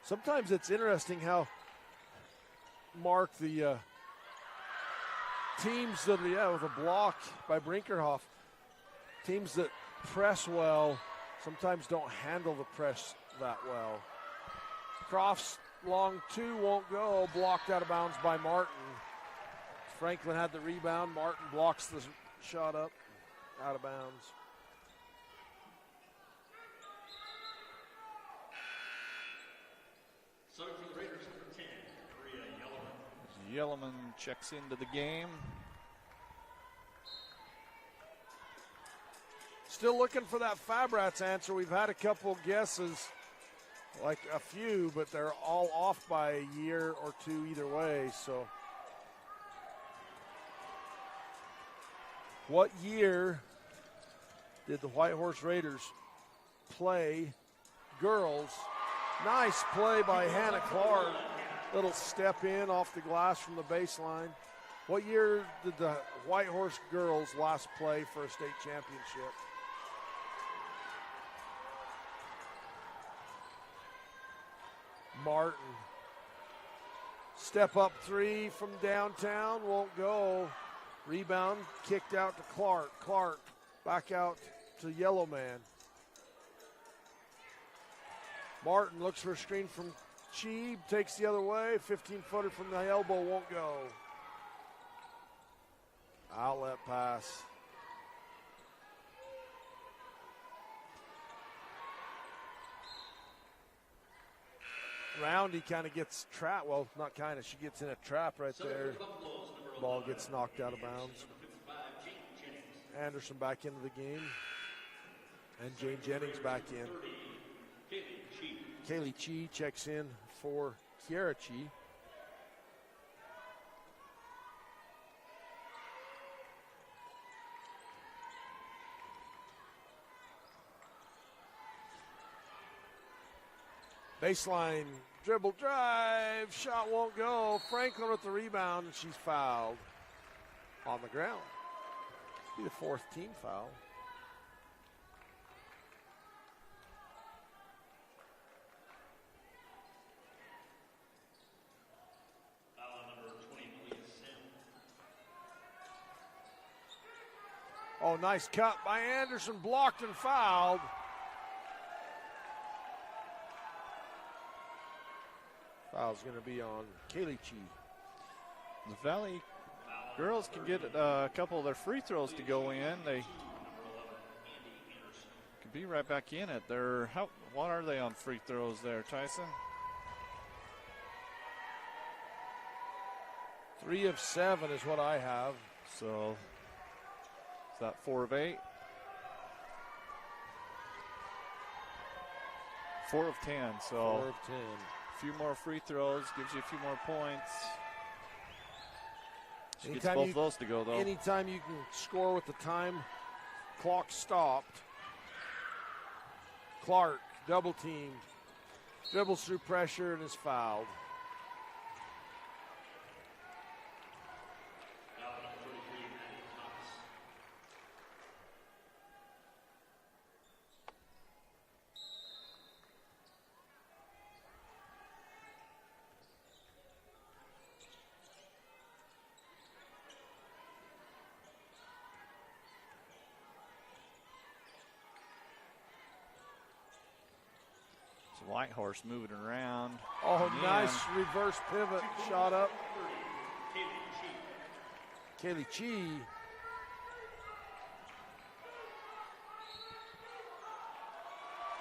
Sometimes it's interesting how, Mark, the teams that with a block by Brinkerhoff, teams that press well sometimes don't handle the press that well. Crofts long 2 won't go, blocked out of bounds by Martin. Franklin had the rebound. Martin blocks the shot up, out of bounds. Yellowman checks into the game. Still looking for that Fabrats answer. We've had a couple guesses, like a few, but they're all off by a year or 2 either way. So, what year did the Whitehorse Raiders play girls? Nice play by Hannah Clark. Little step in off the glass from the baseline. What year did the Whitehorse girls last play for a state championship? Martin. Step up 3 from downtown, won't go. Rebound kicked out to Clark. Clark back out to Yellowman. Martin looks for a screen from Cheeb, takes the other way, 15-footer from the elbow, won't go. Outlet pass. Roundy kind of gets trapped. Well, not kind of. She gets in a trap right there. Ball gets knocked out of bounds. Anderson back into the game. And Jane Jennings back in. Kaylee Chi checks in for Kiara Chi. Baseline, dribble, drive, shot won't go. Franklin with the rebound, and she's fouled on the ground. Be the 4th team foul. Oh, nice cut by Anderson, blocked and fouled. Foul's going to be on Kaylee Chi. The Valley girls can get a couple of their free throws to go in. They can be right back in it. What are they on free throws there, Tyson? 3 of 7 is what I have. So is that 4 of 8? 4 of 10. So 4 of 10. A few more free throws gives you a few more points. She gets Anytime both of those to go, though. Anytime you can score with the time clock stopped. Clark double teamed, dribbles through pressure and is fouled. Whitehorse moving around. Oh, nice reverse pivot shot up. Kaylee Chi.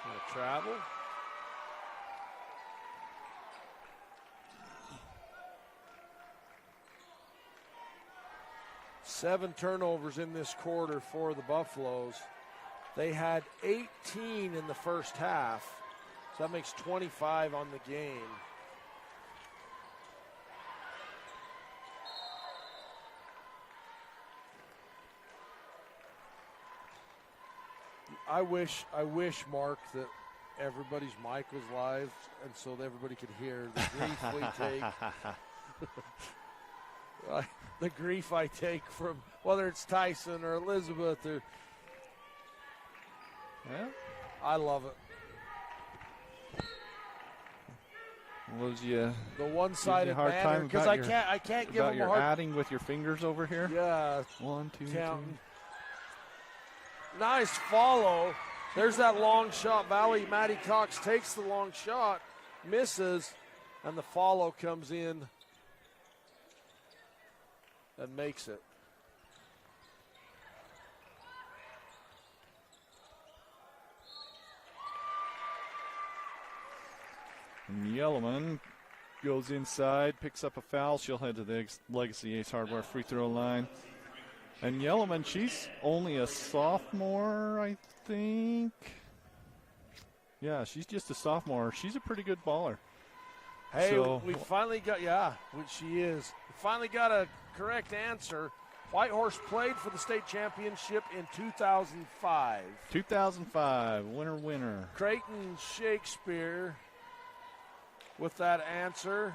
Gonna travel. 7 turnovers in this quarter for the Buffaloes. They had 18 in the first half, so that makes 25 on the game. I wish, Mark, that everybody's mic was live, and so that everybody could hear the grief we take. The grief I take from whether it's Tyson or Elizabeth or. Yeah. I love it. Was you the one-sided hard manner time because I can't give them a hard adding with your fingers over here? Yeah. 1, 2, counting. 2. Nice follow. There's that long shot. Maddie Cox takes the long shot, misses, and the follow comes in and makes it. And Yellowman goes inside, picks up a foul. She'll head to the Legacy Ace Hardware free throw line. And Yellowman, she's only a sophomore, I think. Yeah, she's just a sophomore. She's a pretty good baller. Hey, so, we finally got, she is. We finally got a correct answer. Whitehorse played for the state championship in 2005. 2005, winner. Creighton Shakespeare with that answer.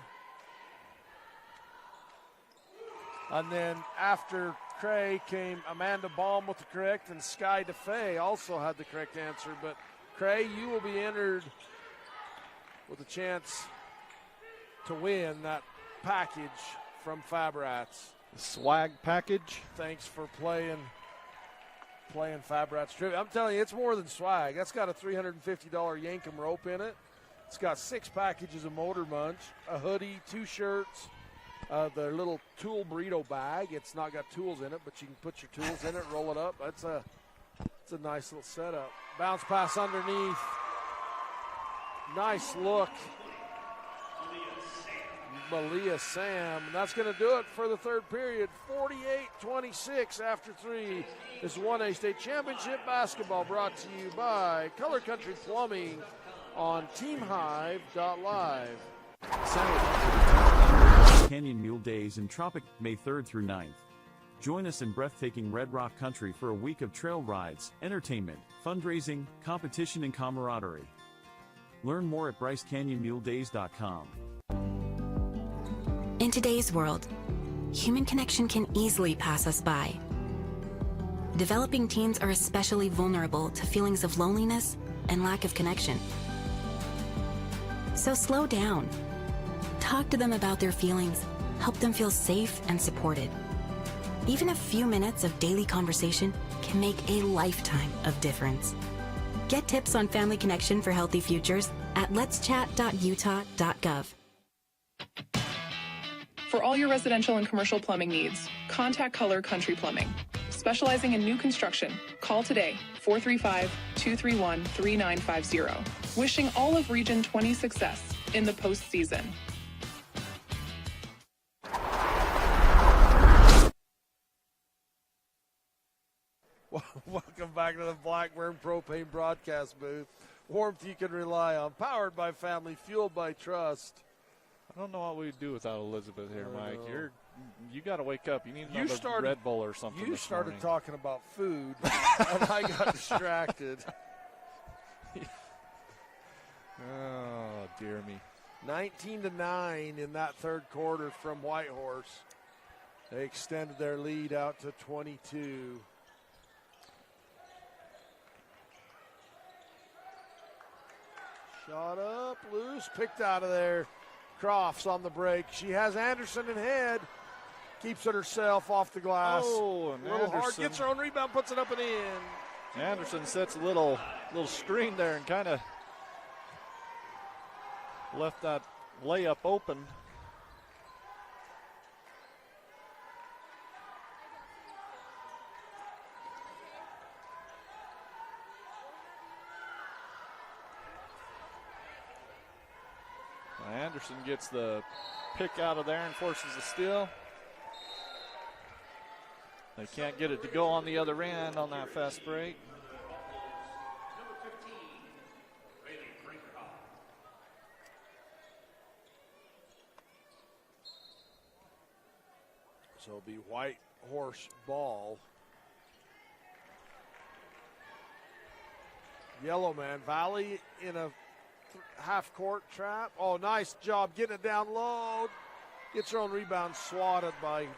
And then after Cray came Amanda Baum with the correct, and Sky DeFay also had the correct answer. But Cray, you will be entered with a chance to win that package from Fab Rats. The swag package. Thanks for playing Fab Rats Trivia. I'm telling you, it's more than swag. That's got a $350 Yankum rope in it. It's got 6 packages of Motor Munch, a hoodie, 2 shirts, the little tool burrito bag. It's not got tools in it, but you can put your tools in it, roll it up. It's a nice little setup. Bounce pass underneath. Nice look. Malia Sam. And that's going to do it for the third period. 48-26 after 3. This 1A state championship basketball brought to you by Color Country Plumbing on TeamHive.live. Canyon Mule Days in Tropic, May 3rd through 9th. Join us in breathtaking Red Rock Country for a week of trail rides, entertainment, fundraising, competition, and camaraderie. Learn more at BryceCanyonMuleDays.com. In today's world, human connection can easily pass us by. Developing teens are especially vulnerable to feelings of loneliness and lack of connection. So slow down. Talk to them about their feelings. Help them feel safe and supported. Even a few minutes of daily conversation can make a lifetime of difference. Get tips on family connection for healthy futures at letschat.utah.gov. For all your residential and commercial plumbing needs, contact Color Country Plumbing. Specializing in new construction, call today, 435-231-3950. Wishing all of Region 20 success in the postseason. Welcome back to the Blackburn Propane broadcast booth. Warmth you can rely on, powered by family, fueled by trust. I don't know what we'd do without Elizabeth here, Mike. You got to wake up. You need another Red Bull or something. You this started morning. talking about food, and I got distracted. Oh, dear me. 19-9 in that third quarter from Whitehorse. They extended their lead out to 22. Shot up, loose, picked out of there. Crofts on the break. She has Anderson in head. Keeps it herself off the glass. Oh, and a little hard. Anderson. Gets her own rebound, puts it up and in. Anderson sets a little screen there and kind of left that layup open. Anderson gets the pick out of there and forces a steal. They can't get it to go on the other end on that fast break. So it'll be Whitehorse ball. Yellow man, Valley in a half-court trap. Oh, nice job getting it down low. Gets her own rebound, swatted by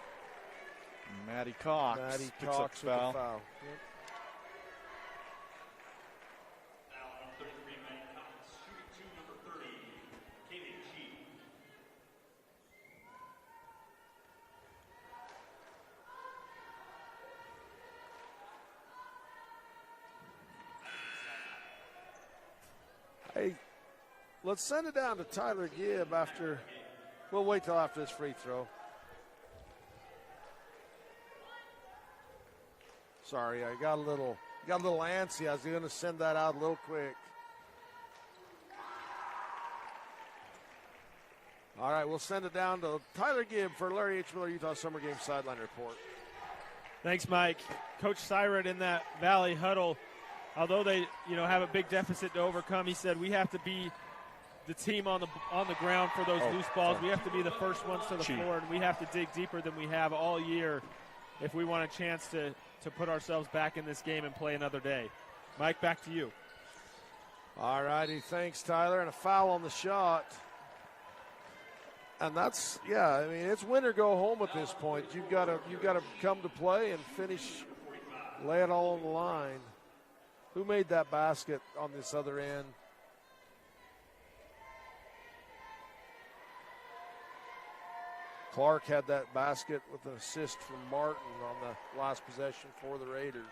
Maddie Cox. Maddie picks Cox up foul. with the foul. Yep. Hey, let's send it down to Tyler Gibb after. We'll wait till after this free throw. Sorry, I got a little antsy. I was going to send that out a little quick. All right, we'll send it down to Tyler Gibb for Larry H. Miller Utah Summer Game Sideline Report. Thanks, Mike. Coach Syrat in that Valley huddle, although they have a big deficit to overcome, he said we have to be the team on the ground for those loose balls. We have to be the first ones to the floor, and we have to dig deeper than we have all year if we want a chance to put ourselves back in this game and play another day. Mike, back to you. All righty, thanks, Tyler. And a foul on the shot. And that's, it's win or go home at this point. You've got to come to play and finish, lay it all on the line. Who made that basket on this other end? Clark had that basket with an assist from Martin on the last possession for the Raiders.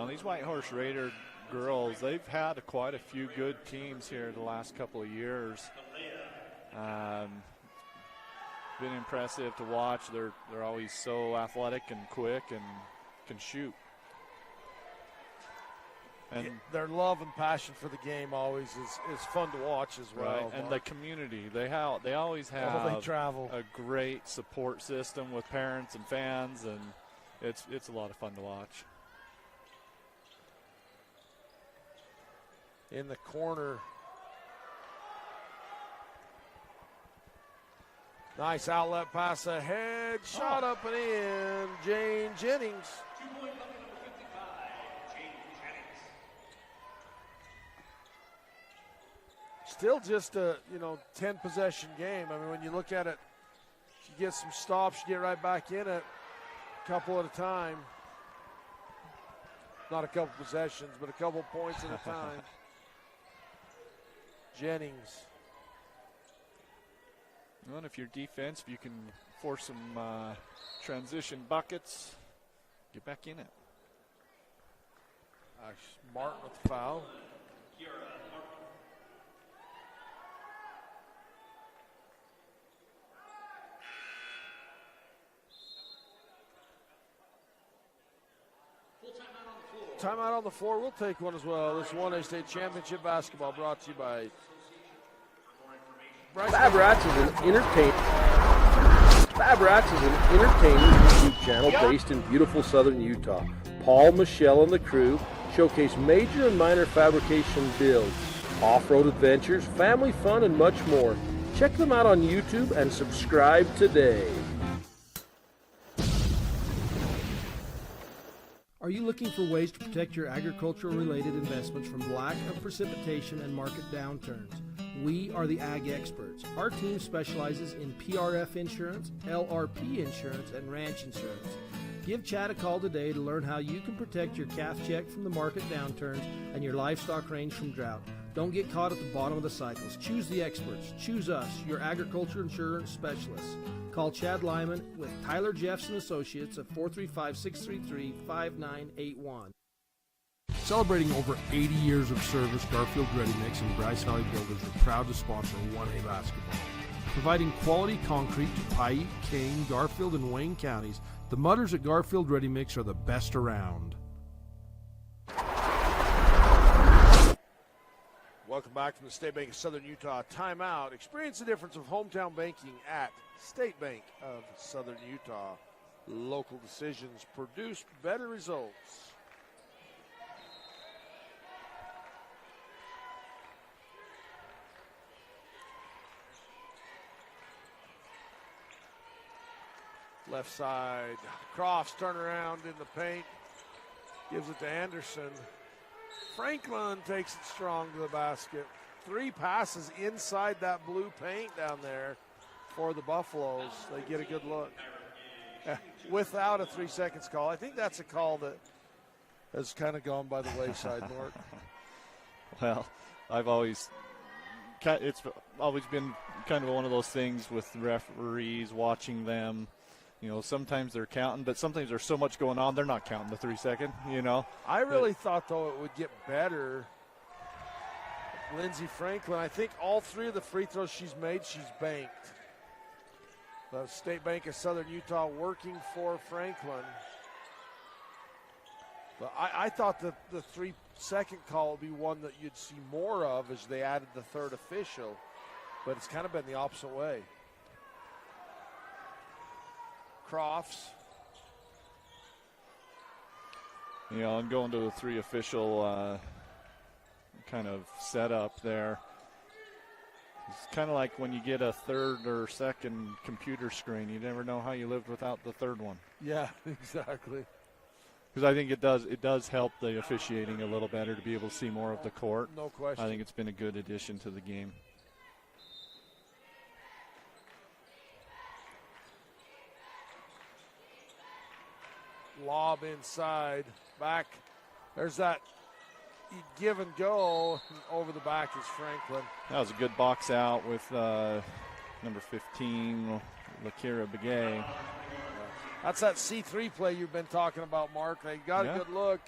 These Whitehorse Raider girls, they've had quite a few good teams here the last couple of years. Been impressive to watch. They're always so athletic and quick and can shoot. And their love and passion for the game always is fun to watch as well. Right, and the community. They always have they travel. A great support system with parents and fans, and it's a lot of fun to watch. In the corner. Nice outlet pass ahead. Shot up and in. Jane Jennings. Still just a 10-possession game. I mean, when you look at it, she gets some stops, she get right back in it, a couple at a time. Not a couple possessions, but a couple points at a time. Jennings. Well, if you're defense, if you can force some transition buckets, get back in it. Martin with the foul. Timeout on the floor. We'll take one as well. This 1A State Championship basketball brought to you by Fab Rats is an entertainment YouTube channel based in beautiful southern Utah. Paul, Michelle, and the crew showcase major and minor fabrication builds, off-road adventures, family fun, and much more. Check them out on YouTube and subscribe today. Are you looking for ways to protect your agricultural-related investments from lack of precipitation and market downturns? We are the Ag Experts. Our team specializes in PRF insurance, LRP insurance, and ranch insurance. Give Chad a call today to learn how you can protect your calf check from the market downturns and your livestock range from drought. Don't get caught at the bottom of the cycles. Choose the experts. Choose us, your agriculture insurance specialists. Call Chad Lyman with Tyler Jeffs & Associates at 435-633-5981. Celebrating over 80 years of service, Garfield Ready Mix and Bryce Valley Builders are proud to sponsor 1A basketball. Providing quality concrete to Paiute, Kane, Garfield, and Wayne counties, the mudders at Garfield Ready Mix are the best around. Welcome back from the State Bank of Southern Utah timeout. Experience the difference of hometown banking at State Bank of Southern Utah. Local decisions produce better results. Left side, Crofts turn around in the paint, gives it to Anderson. Franklin takes it strong to the basket. 3 passes inside that blue paint down there for the Buffaloes. They get a good look. Without a 3 seconds call. I think that's a call that has kind of gone by the wayside, Mort. Well, it's always been kind of one of those things with referees, watching them. Sometimes they're counting, but sometimes there's so much going on, they're not counting the 3 second, I really thought, though, it would get better. Lindsey Franklin, I think all 3 of the free throws she's made, she's banked. The State Bank of Southern Utah working for Franklin. But I thought that the 3 second call would be one that you'd see more of as they added the 3rd official, but it's kind of been the opposite way. Crofts. I'm going to the 3 official kind of setup there. It's kind of like when you get a 3rd or 2nd computer screen. You never know how you lived without the 3rd one. Yeah, exactly. Because I think it does help the officiating a little better to be able to see more of the court. No question. I think it's been a good addition to the game. Lob inside, back. There's that give and go. Over the back is Franklin. That was a good box out with number 15, Lakira Begay. That's that C3 play you've been talking about, Mark. They got a good look.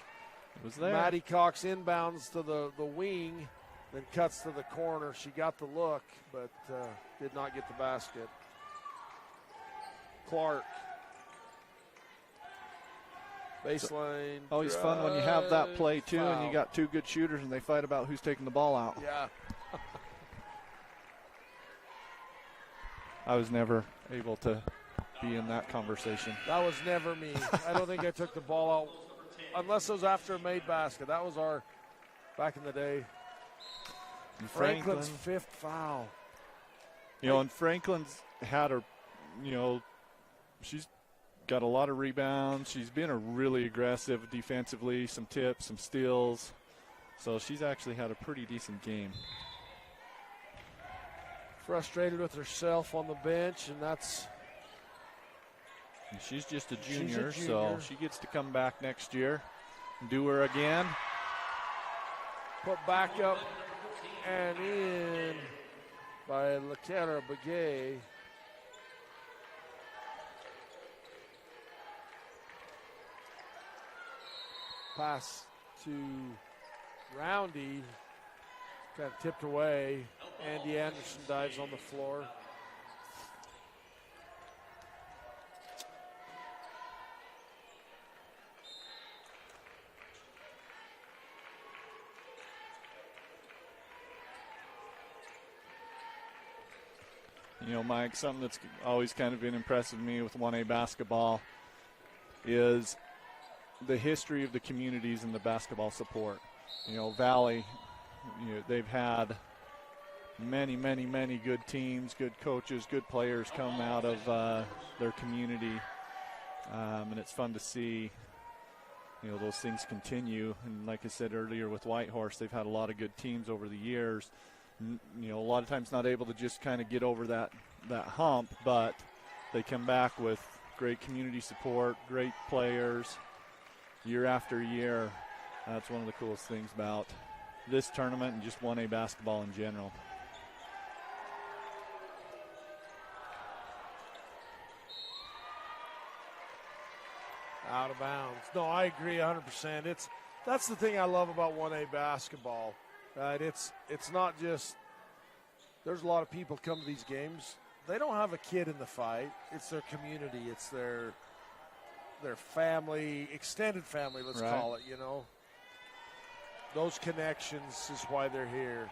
It was there. Maddie Cox inbounds to the wing, then cuts to the corner. She got the look, but did not get the basket. Clark. Baseline. Always fun when you have that play, too, and you got 2 good shooters, and they fight about who's taking the ball out. Yeah. I was never able to be in that conversation. That was never me. I don't think I took the ball out, unless it was after a made basket. That was our, back in the day. And Franklin's 5th foul. And Franklin's had her, she's got a lot of rebounds. She's been a really aggressive defensively, some tips, some steals. So she's actually had a pretty decent game. Frustrated with herself on the bench, and that's... And she's just a junior, so she gets to come back next year and do her again. Put back up and in by Lakera Begay. Pass to Roundy, kind of tipped away. Andy Anderson dives on the floor. Mike, something that's always kind of been impressive to me with 1A basketball is the history of the communities and the basketball support. Valley, they've had many, many, many good teams, good coaches, good players come out of their community. And it's fun to see, those things continue. And like I said earlier with Whitehorse, they've had a lot of good teams over the years. A lot of times not able to just kind of get over that hump, but they come back with great community support, great players year after year. That's one of the coolest things about this tournament and just 1A basketball in general. Out of bounds. No, I agree 100%. That's the thing I love about 1A basketball. It's not just, there's a lot of people come to these games. They don't have a kid in the fight. It's their community. It's their family, extended family, let's call it, Those connections is why they're here.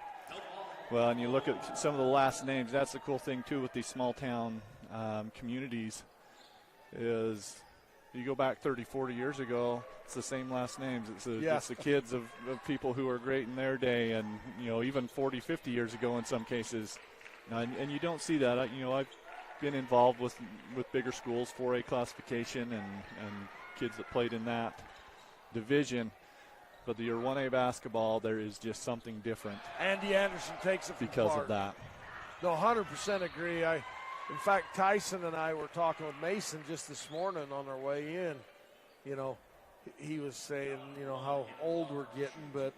Well, and you look at some of the last names. That's the cool thing, too, with these small-town communities is you go back 30, 40 years ago, it's the same last names. It's the kids of people who were great in their day and, even 40, 50 years ago in some cases. And you don't see that. I've been involved with bigger schools, 4A classification, and kids that played in that division. But your 1A basketball, there is just something different. Andy Anderson takes it because of that. No, 100% agree. In fact, Tyson and I were talking with Mason just this morning on our way in. He was saying, how old we're getting, but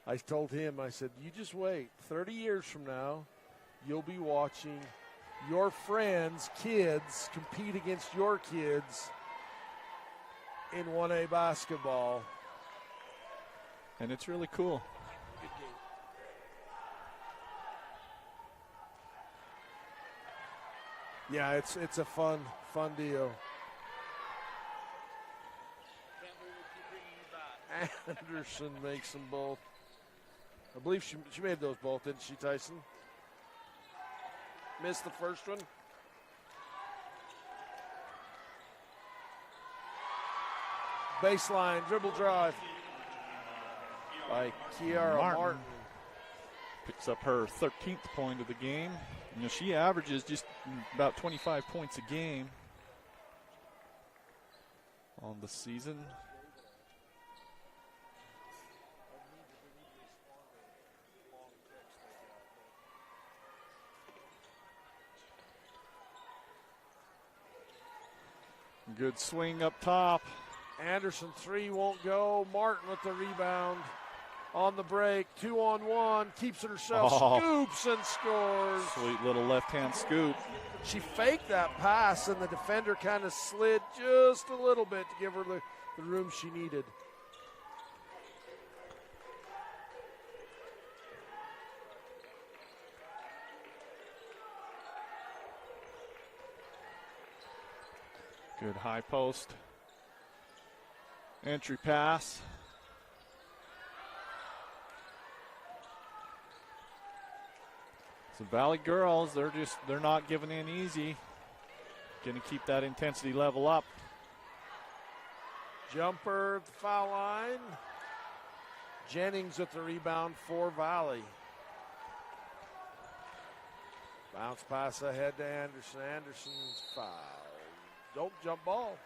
I told him, I said, you just wait. 30 years from now, you'll be watching your friends' kids compete against your kids in 1A basketball. And it's really cool. Yeah, it's a fun deal. Anderson makes them both. I believe she made those both, didn't she, Tyson? Missed the first one. Baseline dribble drive by Kiara Martin. Picks up her 13th point of the game. She averages just about 25 points a game on the season. Good swing up top. Anderson three won't go. Martin with the rebound on the break. 2-on-1. Keeps it herself. Scoops and scores. Sweet little left-hand scoop. She faked that pass, and the defender kind of slid just a little bit to give her the room she needed. Good high post. Entry pass. So Valley girls, they're not giving in easy. Going to keep that intensity level up. Jumper at the foul line. Jennings with the rebound for Valley. Bounce pass ahead to Anderson. Anderson's foul. Don't jump ball.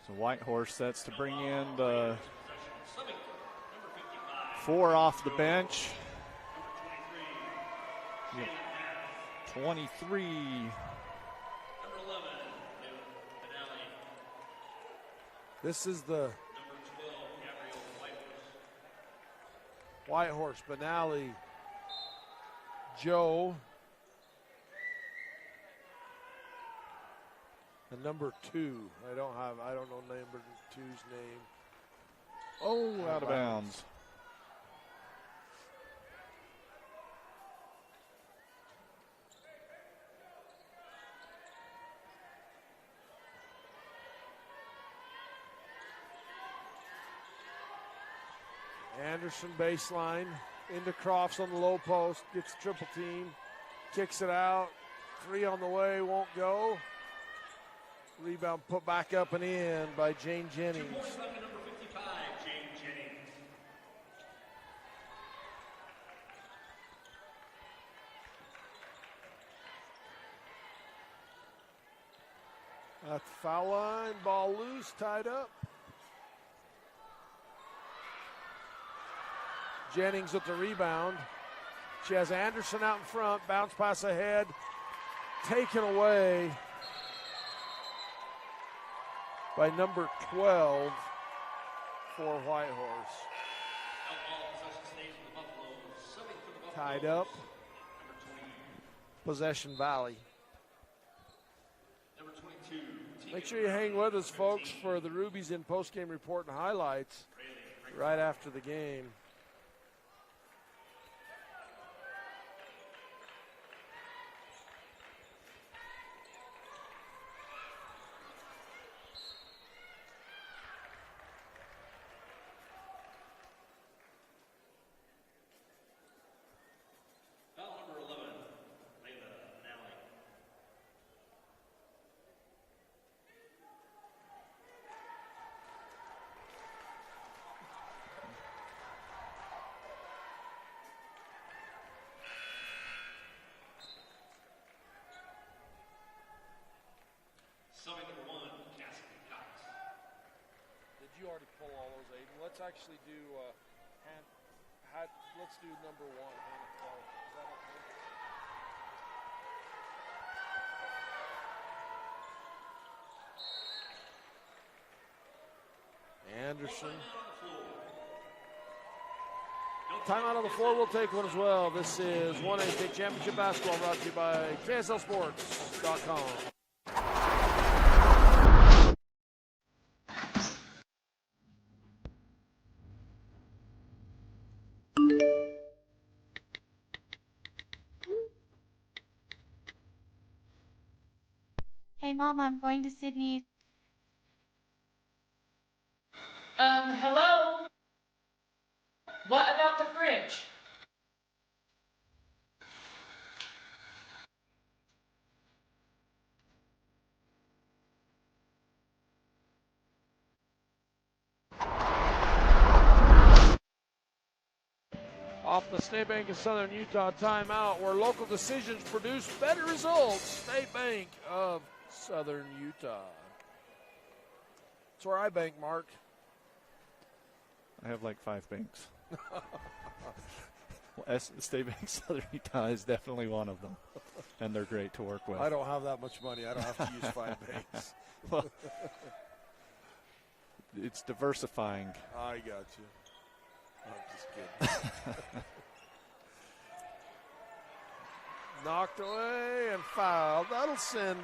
So Whitehorse sets to bring in the 4 off the bench. 23. This is the Whitehorse, Benally, Joe, and number 2. I don't know number 2's name. Oh, out of bounds. Anderson baseline into Crofts on the low post, gets the triple team, kicks it out. 3 on the way, won't go. Rebound put back up and in by Jane Jennings. At the foul line, ball loose, tied up. Jennings with the rebound. She has Anderson out in front, bounce pass ahead, taken away by number 12 for Whitehorse. Tied up. Possession Valley. Make sure you hang with us, folks, for the Rubies in postgame report and highlights right after the game. to pull all those, Aiden. Let's actually do let's do number 1. Hand of play. Is that okay? Anderson. Timeout on the floor. We'll take one as well. This is 1A State Championship Basketball brought to you by KSLSports.com. Hey Mom, I'm going to Sydney. Hello? What about the fridge? Off the State Bank of Southern Utah timeout, where local decisions produce better results. State Bank of Southern Utah. That's where I bank, Mark. I have like 5 banks. Well, State Bank Southern Utah is definitely one of them, and they're great to work with. I don't have that much money. I don't have to use 5 banks. Well, it's diversifying. I got you. I'm just kidding. Knocked away and fouled. That'll send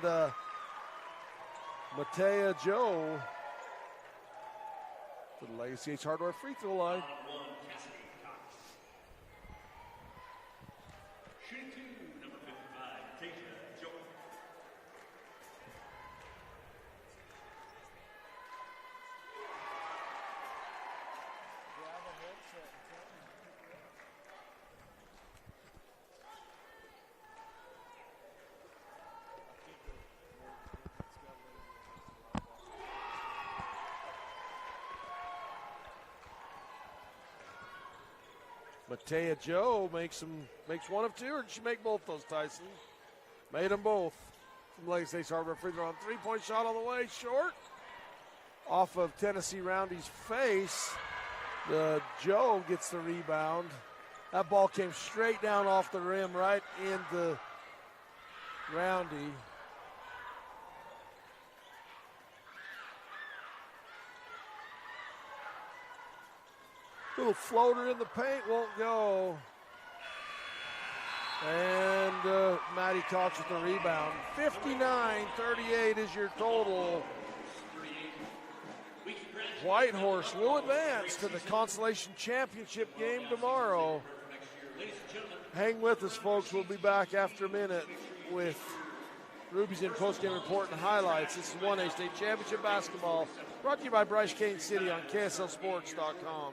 Matea Joe to the Legacy H Hardware free throw line. Matea Joe makes one of 2, or did she make both those, Tyson? Made them both. From Legacy H Hardware free throw on 3-point shot on the way, short. Off of Tennessee Roundy's face. Joe gets the rebound. That ball came straight down off the rim, right into Roundy. Little floater in the paint, won't go. And Maddie Cox with the rebound. 59-38 is your total. Whitehorse will advance to the Consolation Championship game tomorrow. Hang with us, folks. We'll be back after a minute with Ruby's in postgame report and highlights. This is 1A State Championship Basketball brought to you by Bryce Cane City on KSLSports.com.